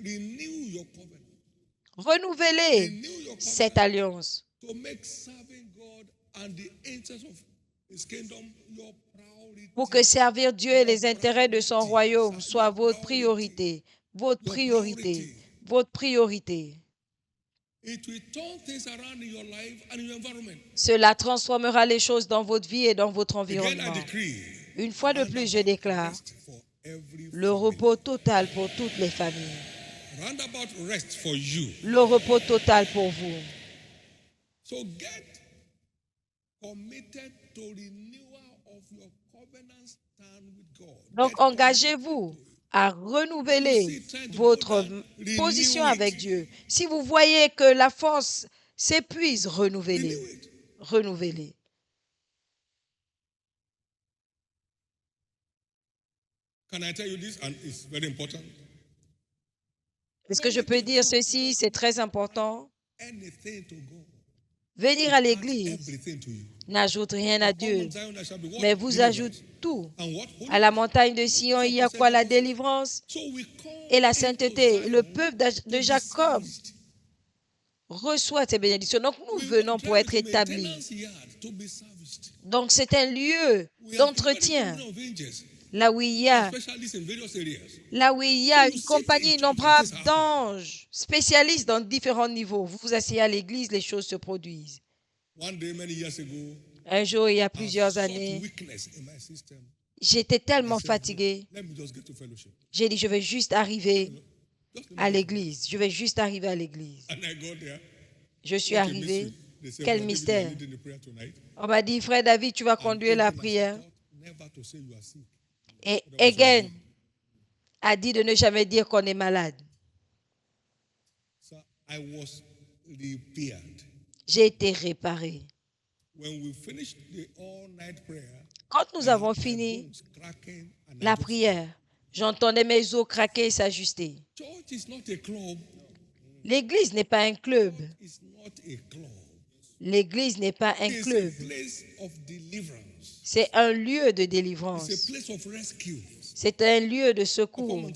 Renouvelez cette alliance pour que servir Dieu et les intérêts de son royaume soient votre priorité, votre priorité, votre priorité. Cela transformera les choses dans votre vie et dans votre environnement. Une fois de plus, je déclare le repos total pour toutes les familles. Le repos total pour vous. Donc, engagez-vous à renouveler votre position avec Dieu. Si vous voyez que la force s'épuise, renouvelez. Renouvelez. Est-ce que je peux dire ceci? C'est très important. Venir à l'église n'ajoute rien à Dieu, mais vous ajoute tout. À la montagne de Sion, il y a quoi? La délivrance et la sainteté. Le peuple de Jacob reçoit ces bénédictions. Donc, nous venons pour être établis. Donc, c'est un lieu d'entretien. Là où il y a une compagnie innombrable d'anges, spécialistes dans différents niveaux. Vous vous asseyez à l'église, les choses se produisent. Un jour, il y a plusieurs années, j'étais tellement fatigué. J'ai dit, je vais juste arriver à l'église. Je vais juste arriver à l'église. Je suis arrivé. Quel mystère. On m'a dit, frère David, tu vas conduire la prière. Et Hagin a dit de ne jamais dire qu'on est malade. J'ai été réparé. Quand nous avons fini la prière, j'entendais mes os craquer et s'ajuster. L'église n'est pas un club. L'église n'est pas un club. C'est un lieu de délivrance. C'est un lieu de secours.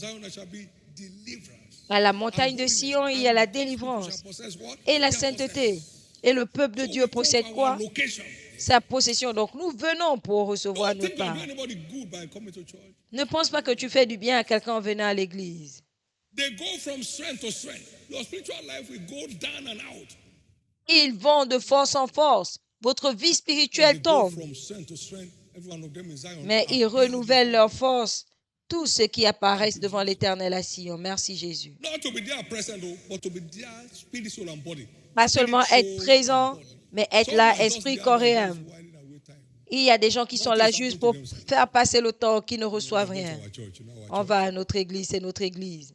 À la montagne de Sion, il y a la délivrance et la sainteté. Et le peuple de Dieu possède quoi? Sa possession. Donc, nous venons pour recevoir notre part. Ne pense pas que tu fais du bien à quelqu'un en venant à l'église. Ils vont de force en force. Votre vie spirituelle tombe. Mais ils renouvellent leur force. Tous ceux qui apparaissent devant l'Éternel à Sion. Merci Jésus. Pas seulement être présent, mais être là, esprit, corps et âme. Il y a des gens qui sont là juste pour faire passer le temps, qui ne reçoivent rien. On va à notre église, c'est notre église.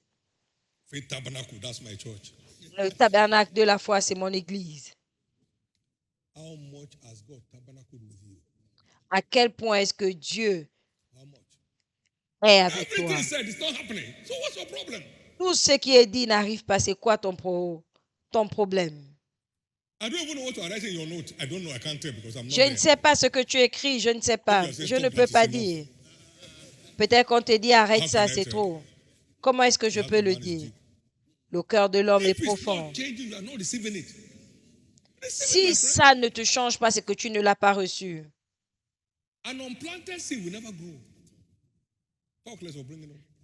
Le tabernacle de la foi, c'est mon église. À quel point est-ce que Dieu est avec toi? Tout ce qui est dit n'arrive pas. C'est quoi ton problème? Je ne sais pas ce que tu écris. Je ne sais pas. Je ne peux pas dire. Peut-être qu'on te dit arrête ça, c'est trop. Comment est-ce que je peux le dire? Le cœur de l'homme est profond. Si ça ne te change pas, c'est que tu ne l'as pas reçu.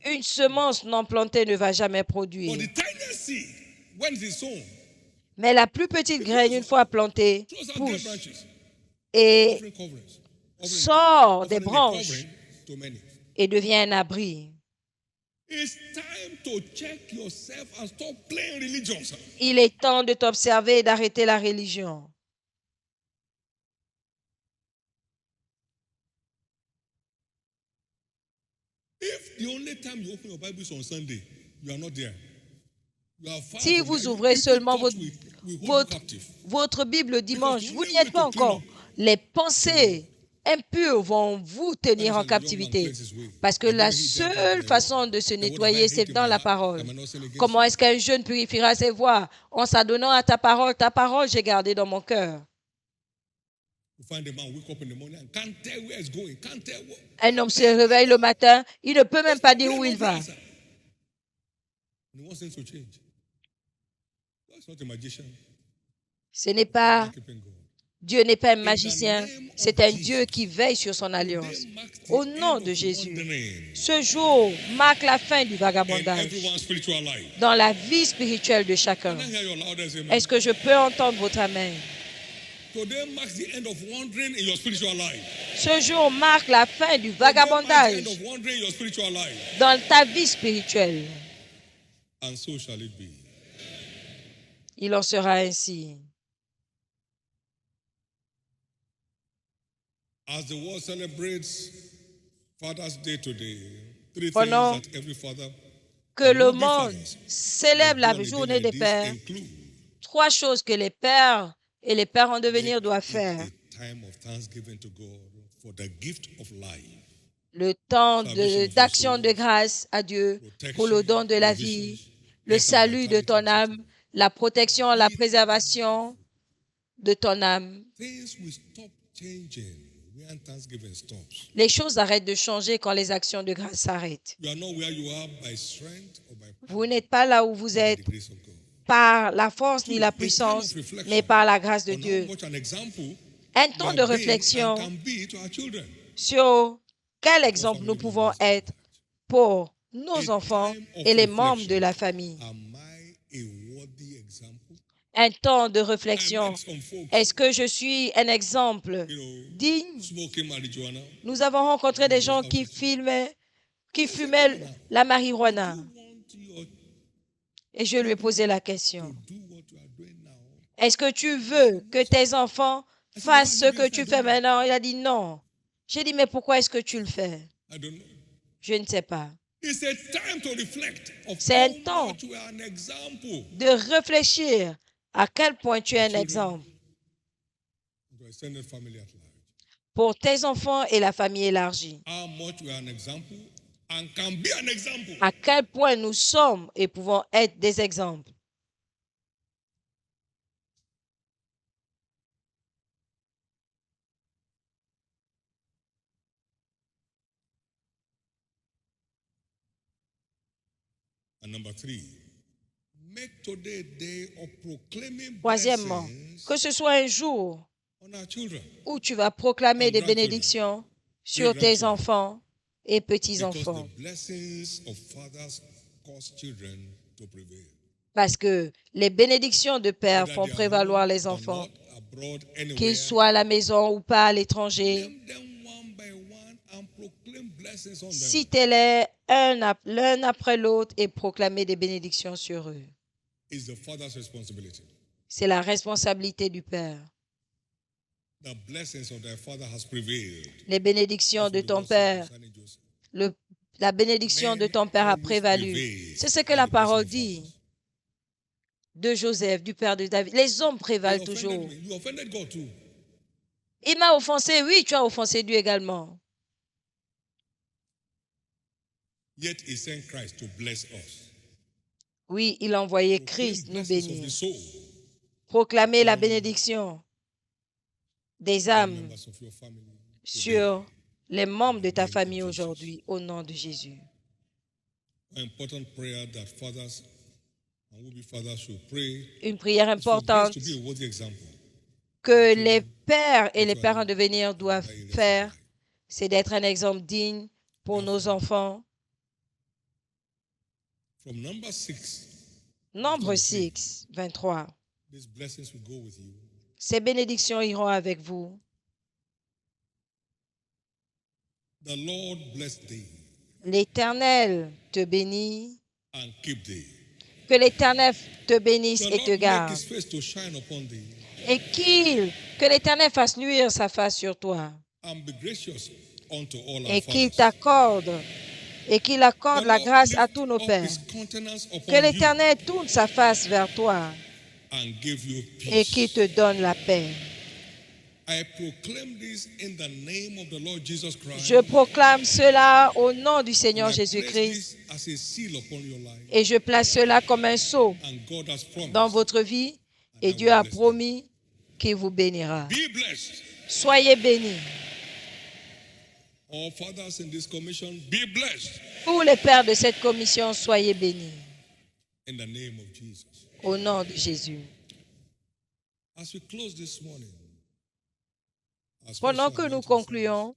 Une semence non plantée ne va jamais produire. Mais la plus petite graine, une fois plantée, pousse et sort des branches et devient un abri. Il est temps de t'observer et d'arrêter la religion. Si vous ouvrez seulement votre Bible le dimanche, vous n'y êtes pas encore. Les pensées impures vont vous tenir en captivité. Parce que la seule façon de se nettoyer, c'est dans la parole. Comment est-ce qu'un jeune purifiera ses voies? En s'adonnant à ta parole, j'ai gardé dans mon cœur. Un homme se réveille le matin, il ne peut même pas dire où il va. Dieu n'est pas un magicien, c'est un Dieu qui veille sur son alliance. Au nom de Jésus, ce jour marque la fin du vagabondage dans la vie spirituelle de chacun. Est-ce que je peux entendre votre amen? Ce jour marque la fin du vagabondage dans ta vie spirituelle. Il en sera ainsi. Pendant que le monde célèbre la journée des pères, 3 choses que les pères et les pères en devenir doivent faire. Le temps d'action de grâce à Dieu pour le don de la vie, le salut de ton âme, la protection, la préservation de ton âme. Things will stop changing when Thanksgiving stops. Les choses arrêtent de changer quand les actions de grâce s'arrêtent. You are not where you are by strength or by Vous n'êtes pas là où vous by the êtes grace of God. par la force ni la A time puissance, of reflection mais par la grâce de on Dieu. how much an example Un we temps have de been réflexion and can be to our children. sur quel exemple nous pouvons être pour nos A enfants time of et les membres de reflection. la famille. Am I a worthy example? Un temps de I réflexion. met some folks, Est-ce que je suis un exemple you know, digne? smoking marijuana. Nous avons rencontré des gens qui fumaient la marijuana. You want your Et je lui ai posé la to question. do what you are doing now. Est-ce que tu veux que tes enfants fassent ce que tu fais maintenant? Il a dit non. J'ai dit, mais pourquoi est-ce que tu le fais? I don't know. Je ne sais pas. It's a time to reflect of C'est un how temps much you are an example de réfléchir à quel point tu es un exemple to extended family at large. pour tes enfants et la famille élargie. How much we are an example and can be an example. À quel point nous sommes et pouvons être des exemples. And number 3, make today a day of proclaiming Troisièmement, blessings que ce soit un jour on our children. où tu vas proclamer And des grandchildren. bénédictions sur tes Great-grandchildren. enfants et Because petits-enfants. the blessings of fathers cause children to prevail. Parce que les bénédictions de père Whether font they are prévaloir home les or enfants, not, abroad, anywhere, qu'ils soient à la maison ou pas à l'étranger. name them one by one and proclaim blessings on them. Citez-les l'un après l'autre et proclamez des bénédictions sur eux. It's the father's responsibility. C'est la responsabilité du père. The blessings of thy father has prevailed. Les bénédictions That's de what the ton word says père, concerning Joseph. la bénédiction de ton père a prévalu. C'est ce que la parole dit de Joseph, du père de David. Les hommes prévalent toujours. You offended God too. Il m'a offensé, oui, tu as offensé Dieu également. Yet he sent Christ to bless us. Oui, il a envoyé Proclaim Christ nous blessings of bénir. the soul. Proclamer la bénédiction des The âmes members of your family today. sur les membres de ta famille aujourd'hui, au nom de Jésus. An important prayer that fathers and will-be fathers should pray Une prière is for grace importante to be a worthy example. que les pères et les pères en devenir doivent faire, c'est d'être un exemple digne pour nos enfants. From number 6, Nombre 6, 23. these blessings will go with you. Ces bénédictions iront avec vous. The Lord bless thee L'Éternel te bénit. and keep thee. Que l'Éternel te bénisse The et Lord te make garde. his face to shine upon thee Et que l'Éternel fasse luire sa face sur toi. and be gracious unto all our Et qu'il fathers. t'accorde, et qu'il accorde The la Lord grâce à lift tous nos up pères. his countenance upon Que l'Éternel tourne sa face vers toi you and give you et peace. qu'il te donne la paix. I proclaim this in the name of the Lord Jesus Christ. Je proclame cela au nom du And Seigneur I place Jésus-Christ this as a seal upon your life. et je place cela comme un sceau And God has promised. dans votre vie et Dieu a promis qu'il vous bénira. Be blessed. Soyez bénis. All fathers in this commission, be blessed Tous les pères de cette commission, soyez bénis in the name of Jesus. au nom de Jésus. As we close this morning, our Pendant special que nous anointing concluons,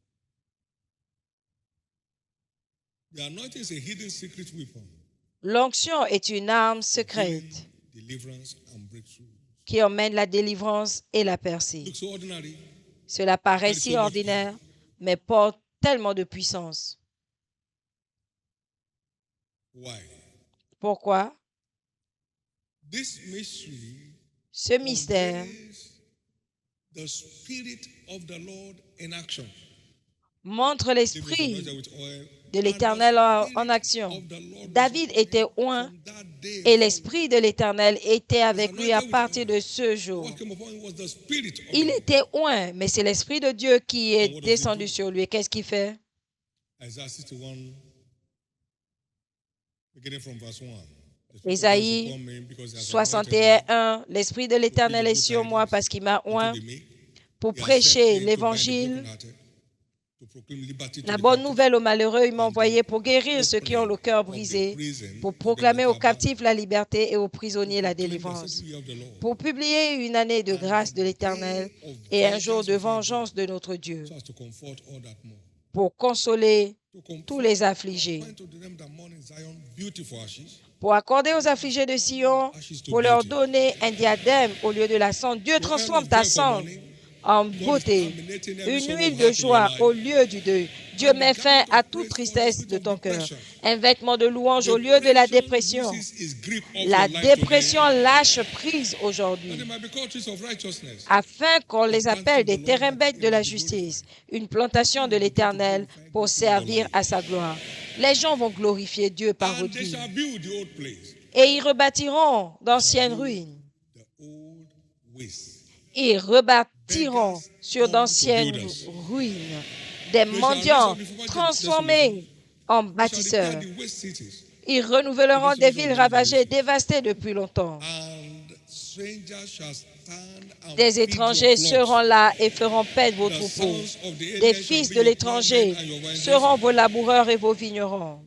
service, the anointing is a hidden secret weapon. l'onction est une arme Healing, secrète deliverance and breakthrough. qui emmène la délivrance et la percée. Looks so ordinary. Cela paraît si ordinaire, mais porte tellement de puissance. Why? Pourquoi? This mystery Ce mystère conveys the spirit of the Lord in action. montre David was l'esprit anointed with oil, de and l'Éternel the spirit en action. of the Lord was David upon était him oint from that day et forward. l'esprit de l'Éternel était avec lui à partir de ce jour. What came upon him was the spirit of Il the Lord. était oint, mais c'est l'esprit de Dieu qui est descendu sur lui. Qu'est-ce qu'il fait? Isaiah 61, beginning from verse 1. Ésaïe 61:1, l'Esprit de l'Éternel est sur moi parce qu'il m'a oint pour prêcher l'Évangile, la bonne nouvelle aux malheureux. Il m'a envoyé pour guérir ceux qui ont le cœur brisé, pour proclamer aux captifs la liberté et aux prisonniers la délivrance, pour publier une année de grâce de l'Éternel et un jour de vengeance de notre Dieu, pour consoler tous les affligés, pour accorder aux affligés de Sion, pour leur donner un diadème au lieu de la cendre. Dieu transforme ta cendre en beauté, une huile de joie au lieu du deuil. Dieu met fin à toute tristesse de ton cœur. Un vêtement de louange au lieu de la dépression. La dépression lâche prise aujourd'hui, afin qu'on les appelle des terrains bêtes de la justice, une plantation de l'Éternel pour servir à sa gloire. Les gens vont glorifier Dieu par votre vie. Et ils rebâtiront d'anciennes ruines. Ils rebâtiront sur d'anciennes ruines des mendiants transformés en bâtisseurs. Ils renouvelleront des villes ravagées, dévastées depuis longtemps. Des étrangers seront là et feront paître vos troupeaux. Des fils de l'étranger seront vos laboureurs et vos vignerons.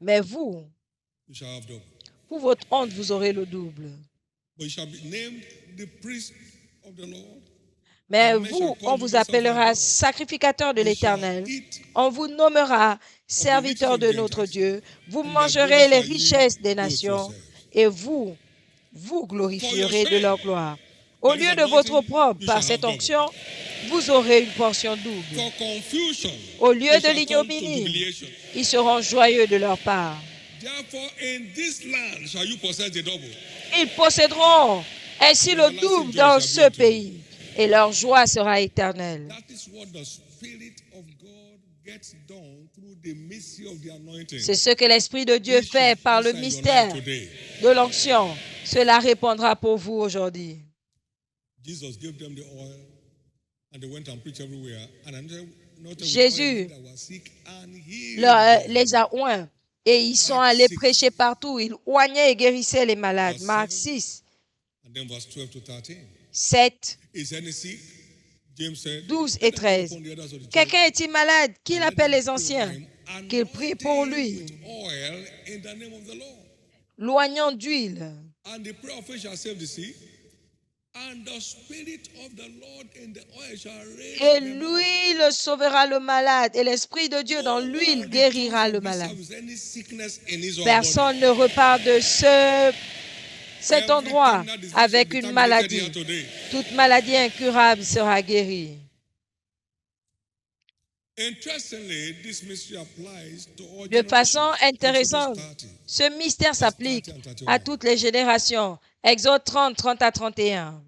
Mais vous, pour votre honte, vous aurez le double. Mais vous, on vous appellera sacrificateur de l'Éternel. On vous nommera serviteur de notre Dieu. Vous mangerez les richesses des nations et vous glorifierez de leur gloire. Au lieu de votre propre, par cette onction, vous aurez une portion double. Au lieu de l'ignominie, ils seront joyeux de leur part. Ils posséderont ainsi le double dans ce pays, et leur joie sera éternelle. C'est ce que l'Esprit de Dieu fait par le mystère de l'onction. Cela répondra pour vous aujourd'hui. Jésus les a oints et ils sont allés prêcher partout. Ils oignaient et guérissaient les malades. Marc 6, 7, 12 et 13. Quelqu'un est-il malade? Qu'il appelle les anciens, qu'il prie pour lui, l'oignant d'huile. Et l'huile sauvera le malade, et l'Esprit de Dieu dans l'huile guérira le malade. Personne ne repart de cet endroit avec une maladie. Toute maladie incurable sera guérie. De façon intéressante, ce mystère s'applique à toutes les générations. Exode 30, 30 à 31.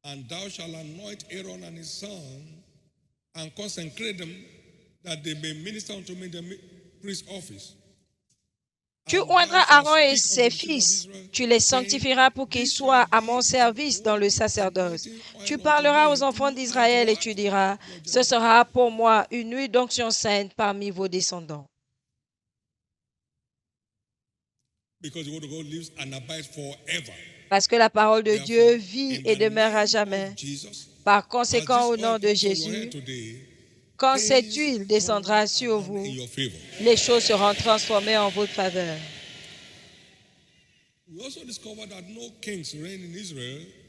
And thou shalt anoint Aaron and his son, and consecrate them, that they may minister unto me the priest's office. Tu oindras Aaron et ses fils, tu les sanctifieras pour qu'ils soient à mon service dans le sacerdoce. Tu parleras aux enfants d'Israël et tu diras, ce sera pour moi une huile d'onction sainte parmi vos descendants. Parce que la parole de Dieu vit et demeure à jamais. Par conséquent, au nom de Jésus, quand cette huile descendra sur vous, les choses seront transformées en votre faveur.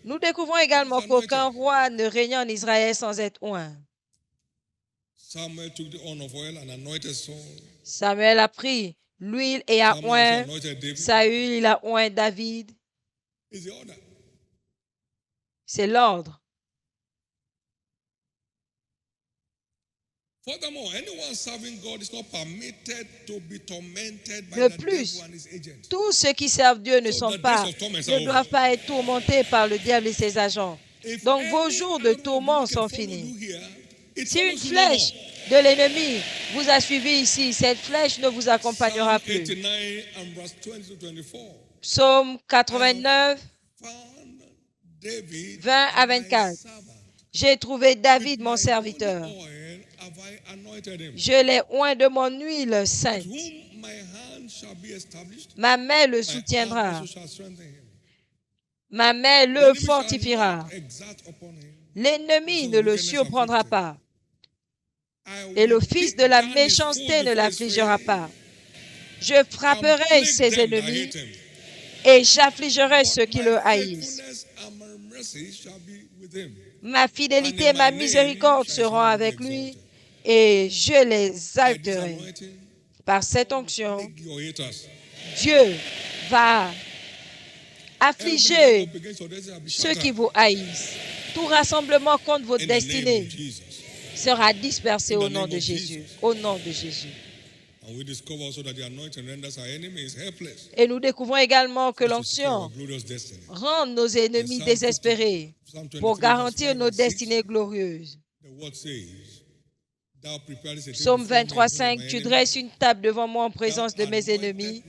Nous découvrons également qu'aucun roi ne règne en Israël sans être oint. Samuel a pris l'huile et a oint Saül, il a oint David. C'est l'ordre. De plus, tous ceux qui servent Dieu ne doivent pas être tourmentés par le diable et ses agents. Donc vos jours de tourment sont finis. Si une flèche de l'ennemi vous a suivi ici, cette flèche ne vous accompagnera plus. Psaume 89, 20 à 24. J'ai trouvé David, mon serviteur. Je l'ai oint de mon huile sainte. Ma main le soutiendra. Ma main le fortifiera. L'ennemi ne le surprendra pas. Et le fils de la méchanceté ne l'affligera pas. Je frapperai ses ennemis et j'affligerai ceux qui le haïssent. Ma fidélité et ma miséricorde seront avec lui et je les exalterai. Par cette onction, Dieu va affliger ceux qui vous haïssent. Tout rassemblement contre votre destinée sera dispersé au nom de Jésus. Au nom de Jésus. Et nous découvrons également que l'onction rend nos ennemis désespérés pour garantir nos destinées glorieuses. Psaume 23:5, tu dresses une table devant moi en présence de mes ennemis.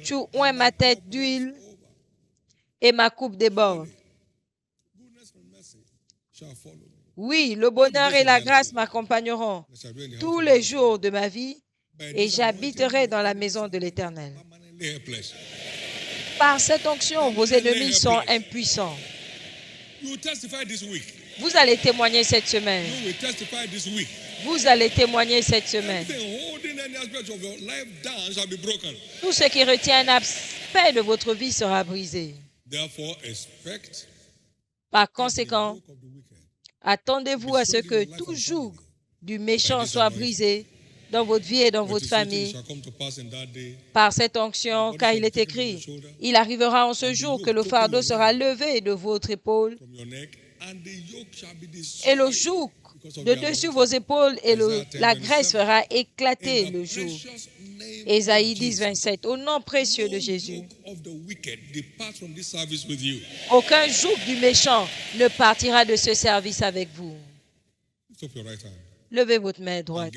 Tu oins ma tête d'huile et ma coupe déborde. Oui, le bonheur et la grâce m'accompagneront tous les jours de ma vie et j'habiterai dans la maison de l'Éternel. Par cette onction, vos ennemis sont impuissants. Vous allez témoigner cette semaine. Vous allez témoigner cette semaine. Tout ce qui retient un aspect de votre vie sera brisé. Par conséquent, attendez-vous à ce que tout joug du méchant soit brisé dans votre vie et dans votre famille par cette onction, car il est écrit, il arrivera en ce jour que le fardeau sera levé de votre épaule et le joug de dessus vos épaules et la graisse fera éclater le joug. Ésaïe 10:27, au nom précieux de Jésus. Aucun joug du méchant ne partira de ce service avec vous. Levez votre main droite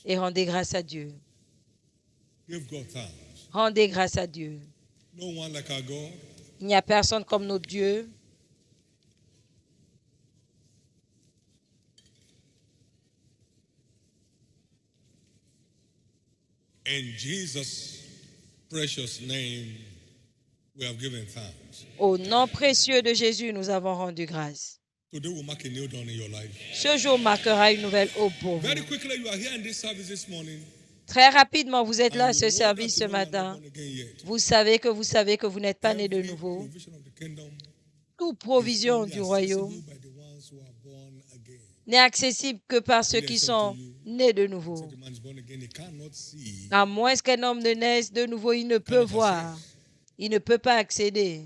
et rendez grâce à Dieu. Rendez grâce à Dieu. Il n'y a personne comme notre Dieu. In Jesus' precious name, we have given thanks. Au nom précieux de Jésus, nous avons rendu grâce. Today will mark a new dawn in your life. Ce jour marquera une nouvelle aube pour vous. Very quickly, you are here in this service this morning. Très rapidement, vous êtes là à ce service ce matin. Vous savez que vous n'êtes pas né de nouveau. Toute provision du royaume n'est accessible que par ceux qui sont nés de nouveau. À moins qu'un homme ne naisse de nouveau, il ne peut voir. Il ne peut pas accéder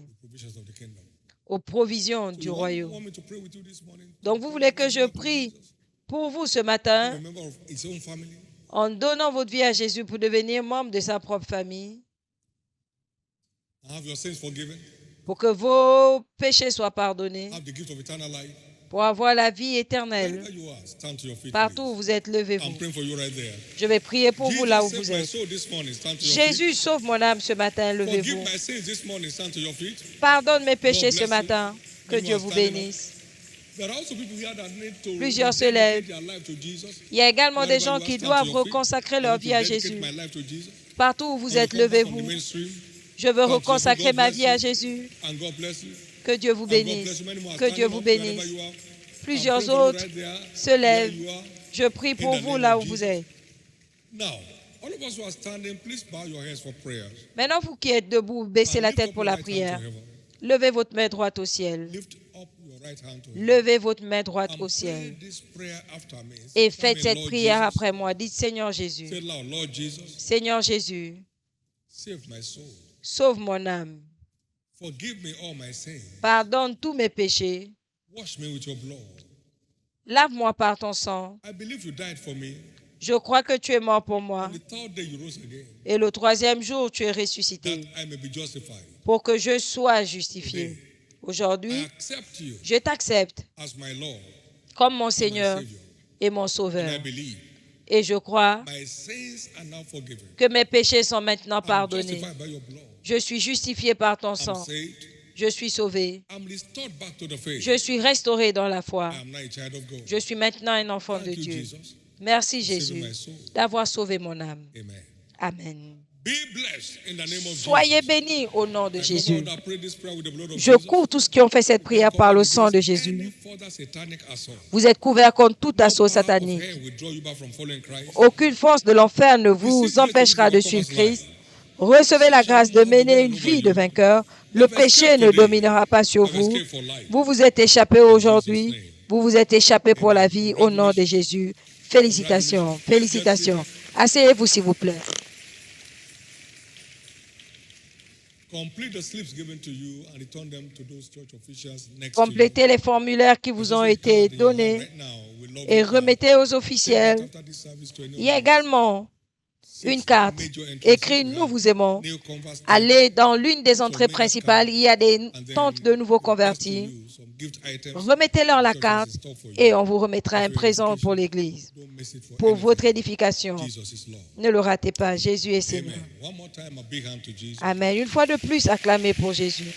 aux provisions du royaume. Donc, vous voulez que je prie pour vous ce matin en donnant votre vie à Jésus pour devenir membre de sa propre famille, pour que vos péchés soient pardonnés, pour avoir la vie éternelle. Partout où vous êtes, levez-vous. Je vais prier pour vous là où vous êtes. Jésus, sauve mon âme ce matin, levez-vous. Pardonne mes péchés ce matin. Que Dieu vous bénisse. Plusieurs se lèvent. Il y a également des gens qui doivent reconsacrer leur vie à Jésus. Partout où vous êtes, levez-vous. Je veux reconsacrer ma vie à Jésus. Que Dieu vous bénisse. Que Dieu vous bénisse. Plusieurs autres se lèvent. Je prie pour vous là où vous êtes. Maintenant, vous qui êtes debout, baissez la tête pour la prière. Levez votre main droite au ciel. Levez votre main droite au ciel. Et faites cette prière après moi. Dites, Seigneur Jésus. Seigneur Jésus, sauve mon âme. Pardonne tous mes péchés. Lave-moi par ton sang. Je crois que tu es mort pour moi. Et le troisième jour, tu es ressuscité pour que je sois justifié. Aujourd'hui, je t'accepte comme mon Seigneur et mon Sauveur. Et je crois que mes péchés sont maintenant pardonnés. Je suis justifié par ton sang. Je suis sauvé. Je suis restauré dans la foi. Je suis maintenant un enfant de Dieu. Merci Jésus d'avoir sauvé mon âme. Amen. Be blessed in the name of Soyez Jesus. bénis au nom de I Jésus. cover that pray this prayer with the blood of Je Jesus. couvre tous ceux qui ont fait cette prière par le sang de Jésus. Vous êtes couverts contre tout assaut satanique. Aucune force de l'enfer ne vous empêchera de suivre Christ. Recevez la grâce de mener une vie de vainqueur. Le péché ne dominera pas sur vous. Vous vous êtes échappés aujourd'hui. Vous vous êtes échappés pour la vie au nom de Jésus. Félicitations, félicitations. Asseyez-vous s'il vous plaît. Complétez les formulaires qui vous ont été donnés et remettez aux officiels. Il y a également une carte écrite « Nous vous aimons ». Allez dans l'une des entrées principales. Il y a des tentes de nouveaux convertis. Remettez-leur la carte et on vous remettra un présent pour l'Église, pour votre édification. Ne le ratez pas. Jésus est Seigneur. Amen. Une fois de plus, acclamez pour Jésus.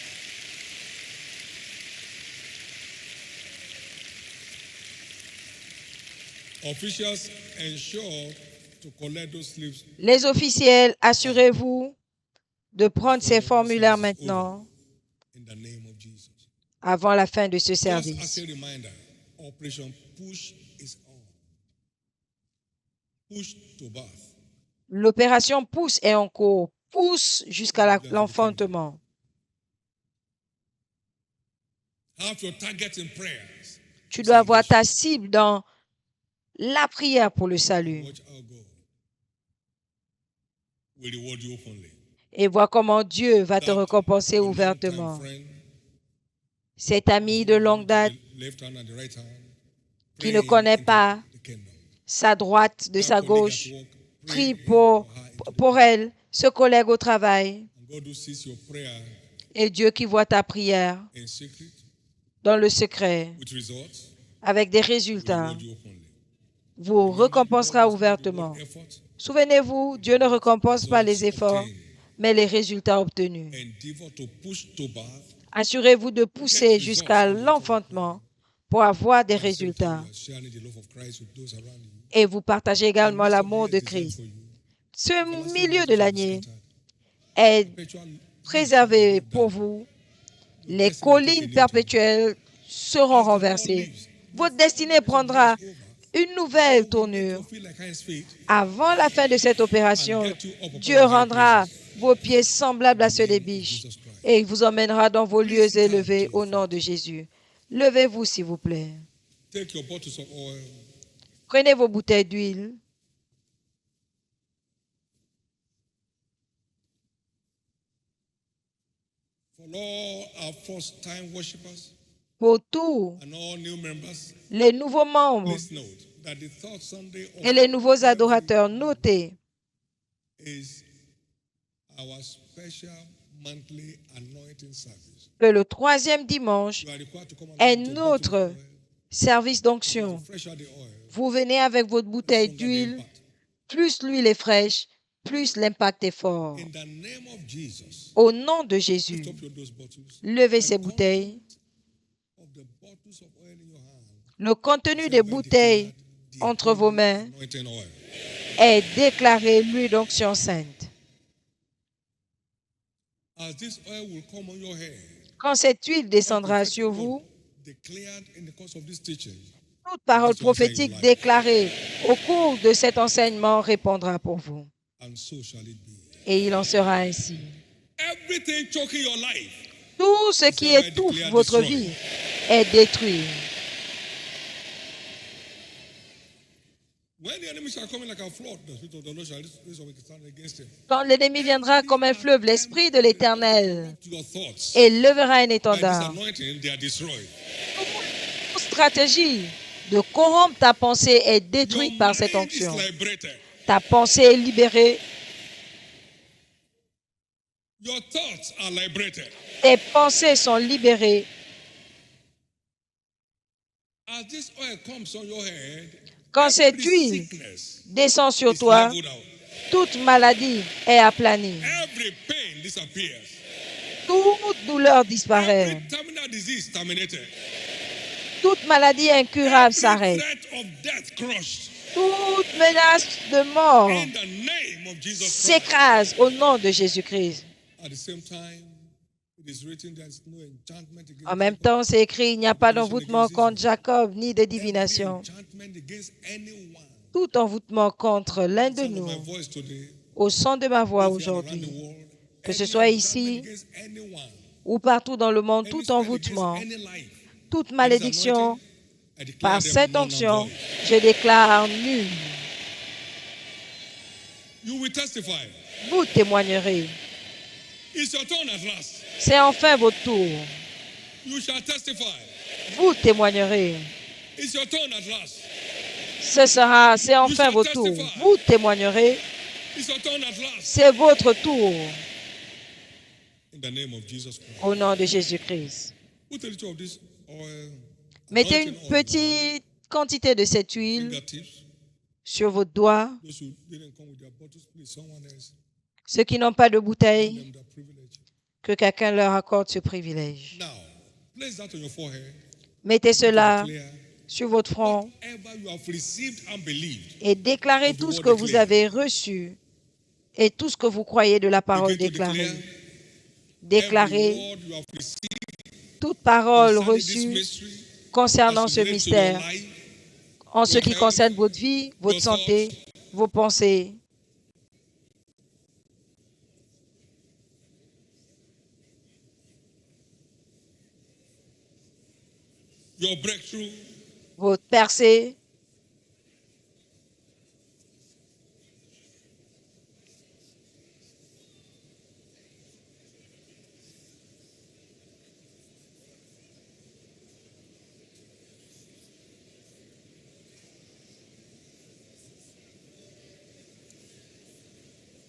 Les officiels, assurez-vous de prendre ces formulaires maintenant avant la fin de ce service. L'opération pousse est en cours. Pousse jusqu'à l'enfantement. Tu dois avoir ta cible dans la prière pour le salut. Et vois comment Dieu va te récompenser ouvertement. Cet ami de longue date qui ne connaît pas sa droite de sa gauche, prie pour elle, ce collègue au travail. Et Dieu qui voit ta prière dans le secret, avec des résultats, vous récompensera ouvertement. Souvenez-vous, Dieu ne récompense pas les efforts, mais les résultats obtenus. Assurez-vous de pousser jusqu'à l'enfantement pour avoir des résultats. Et vous partagez également l'amour de Christ. Ce milieu de l'année est préservé pour vous. Les collines perpétuelles seront renversées. Votre destinée prendra une nouvelle tournure. Avant la fin de cette opération, Dieu rendra vos pieds semblables à ceux des biches et il vous emmènera dans vos lieux élevés au nom de Jésus. Levez-vous, s'il vous plaît. Prenez vos bouteilles d'huile. Pour tous les nouveaux membres et les nouveaux adorateurs, notez que le troisième dimanche est notre service d'onction. Vous venez avec votre bouteille d'huile, plus l'huile est fraîche, plus l'impact est fort. Au nom de Jésus, levez ces bouteilles. Le contenu des bouteilles entre vos mains est déclaré l'huile d'onction sainte. Quand cette huile descendra sur vous, toute parole prophétique déclarée au cours de cet enseignement répondra pour vous. Et il en sera ainsi. Tout ce qui étouffe votre vie est détruit. Quand l'ennemi viendra comme un fleuve, l'Esprit de l'Éternel élèvera un étendard. Toute stratégie de corrompre ta pensée est détruite par cette onction. Ta pensée est libérée. Tes pensées sont libérées. Quand cette huile descend sur toi, toute maladie est aplanie. Toute douleur disparaît. Toute maladie incurable s'arrête. Toute menace de mort in the name of Jesus Christ. s'écrase au nom de Jésus-Christ. At the same time, it is written there is no enchantment against En même Jacob, temps, c'est écrit, il n'y a pas d'envoûtement contre Jacob, ni de every divination. enchantment against anyone. Tout envoûtement contre l'un de Sound of nous, my voice today, au son de ma voix if you are around aujourd'hui, the world, que ce any soit enchantment ici against anyone, ou partout dans le monde, any tout spell against envoûtement, any life, toute that is malédiction, anointed, I declare par them cette null and onction, void. je déclare nul. You will testify. Vous témoignerez. It's your turn at last. C'est enfin votre tour. You shall testify. Vous témoignerez. It's your turn at last. C'est enfin votre tour. Vous témoignerez. It's your turn at last. C'est votre tour. In the name of Jesus Christ. Au nom de Jésus-Christ. Put a little of this oil, Mettez une anointing oil, petite quantité de cette huile fingertips. sur votre doigt. Those who didn't come with their bottles, please, someone else. Ceux qui n'ont pas de Give bouteille, them that privilege. que quelqu'un leur accorde ce privilège. Now, place that on your forehead. Mettez cela Declare sur votre front whatever you have received and believed. et déclarez tout ce que vous avez reçu et tout ce que vous croyez de la parole Begin to déclarée. declare Déclarez every word you have received toute parole concerning this reçue mystery concernant as ce it relates to your mystère life, en ce qui concerne votre vie, votre santé, vos pensées. your breakthrough, Votre percée.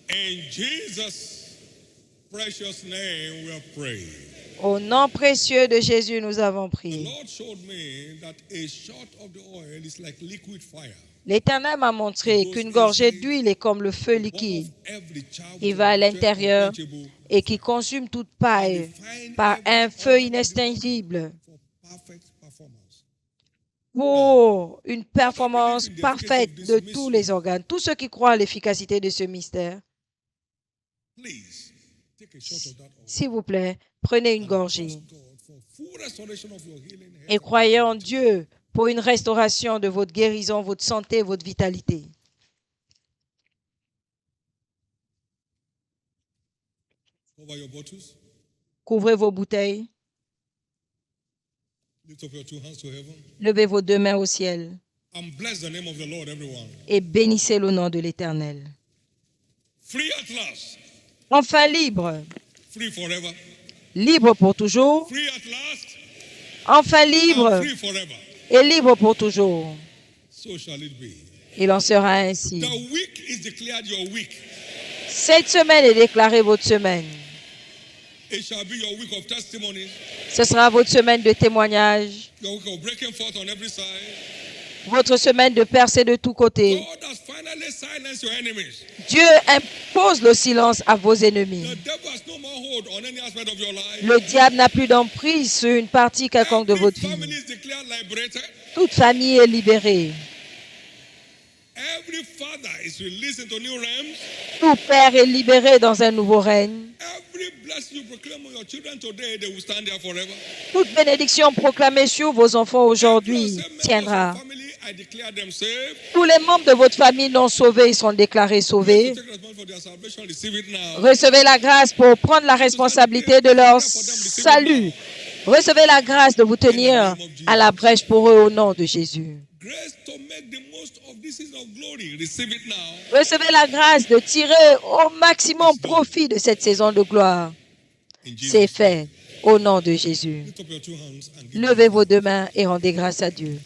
in Jesus' precious name we are praying. Au nom précieux de Jésus, nous avons The prié. Lord showed me that a shot of the oil is like liquid fire. L'Éternel m'a montré qu'une gorgée d'huile est comme le feu liquide. Il va à l'intérieur et qui consume toute paille par un feu inextinguible pour une performance parfaite de tous les organes. Tous ceux qui croient à l'efficacité de ce mystère, s'il vous plaît, prenez une gorgée et croyez en Dieu pour une restauration de votre guérison, votre santé, votre vitalité. Couvrez vos bouteilles. Levez vos deux mains au ciel et bénissez le nom de l'Éternel. Enfin libre. Libre pour toujours. Enfin libre et libre pour toujours. Il en sera ainsi. Cette semaine est déclarée votre semaine. Ce sera votre semaine de témoignage, votre semaine de percée de tous côtés. Dieu impose le silence à vos ennemis. Le diable n'a plus d'emprise sur une partie quelconque de votre vie. Toute famille est libérée. Tout père est libéré dans un nouveau règne. Toute bénédiction proclamée sur vos enfants aujourd'hui tiendra. Tous les membres de votre famille non sauvés, ils sont déclarés sauvés. Recevez la grâce pour prendre la responsabilité de leur salut. Recevez la grâce de vous tenir à la brèche pour eux au nom de Jésus. Recevez la grâce de tirer au maximum profit de cette saison de gloire. C'est fait au nom de Jésus. Levez vos deux mains et rendez grâce à Dieu.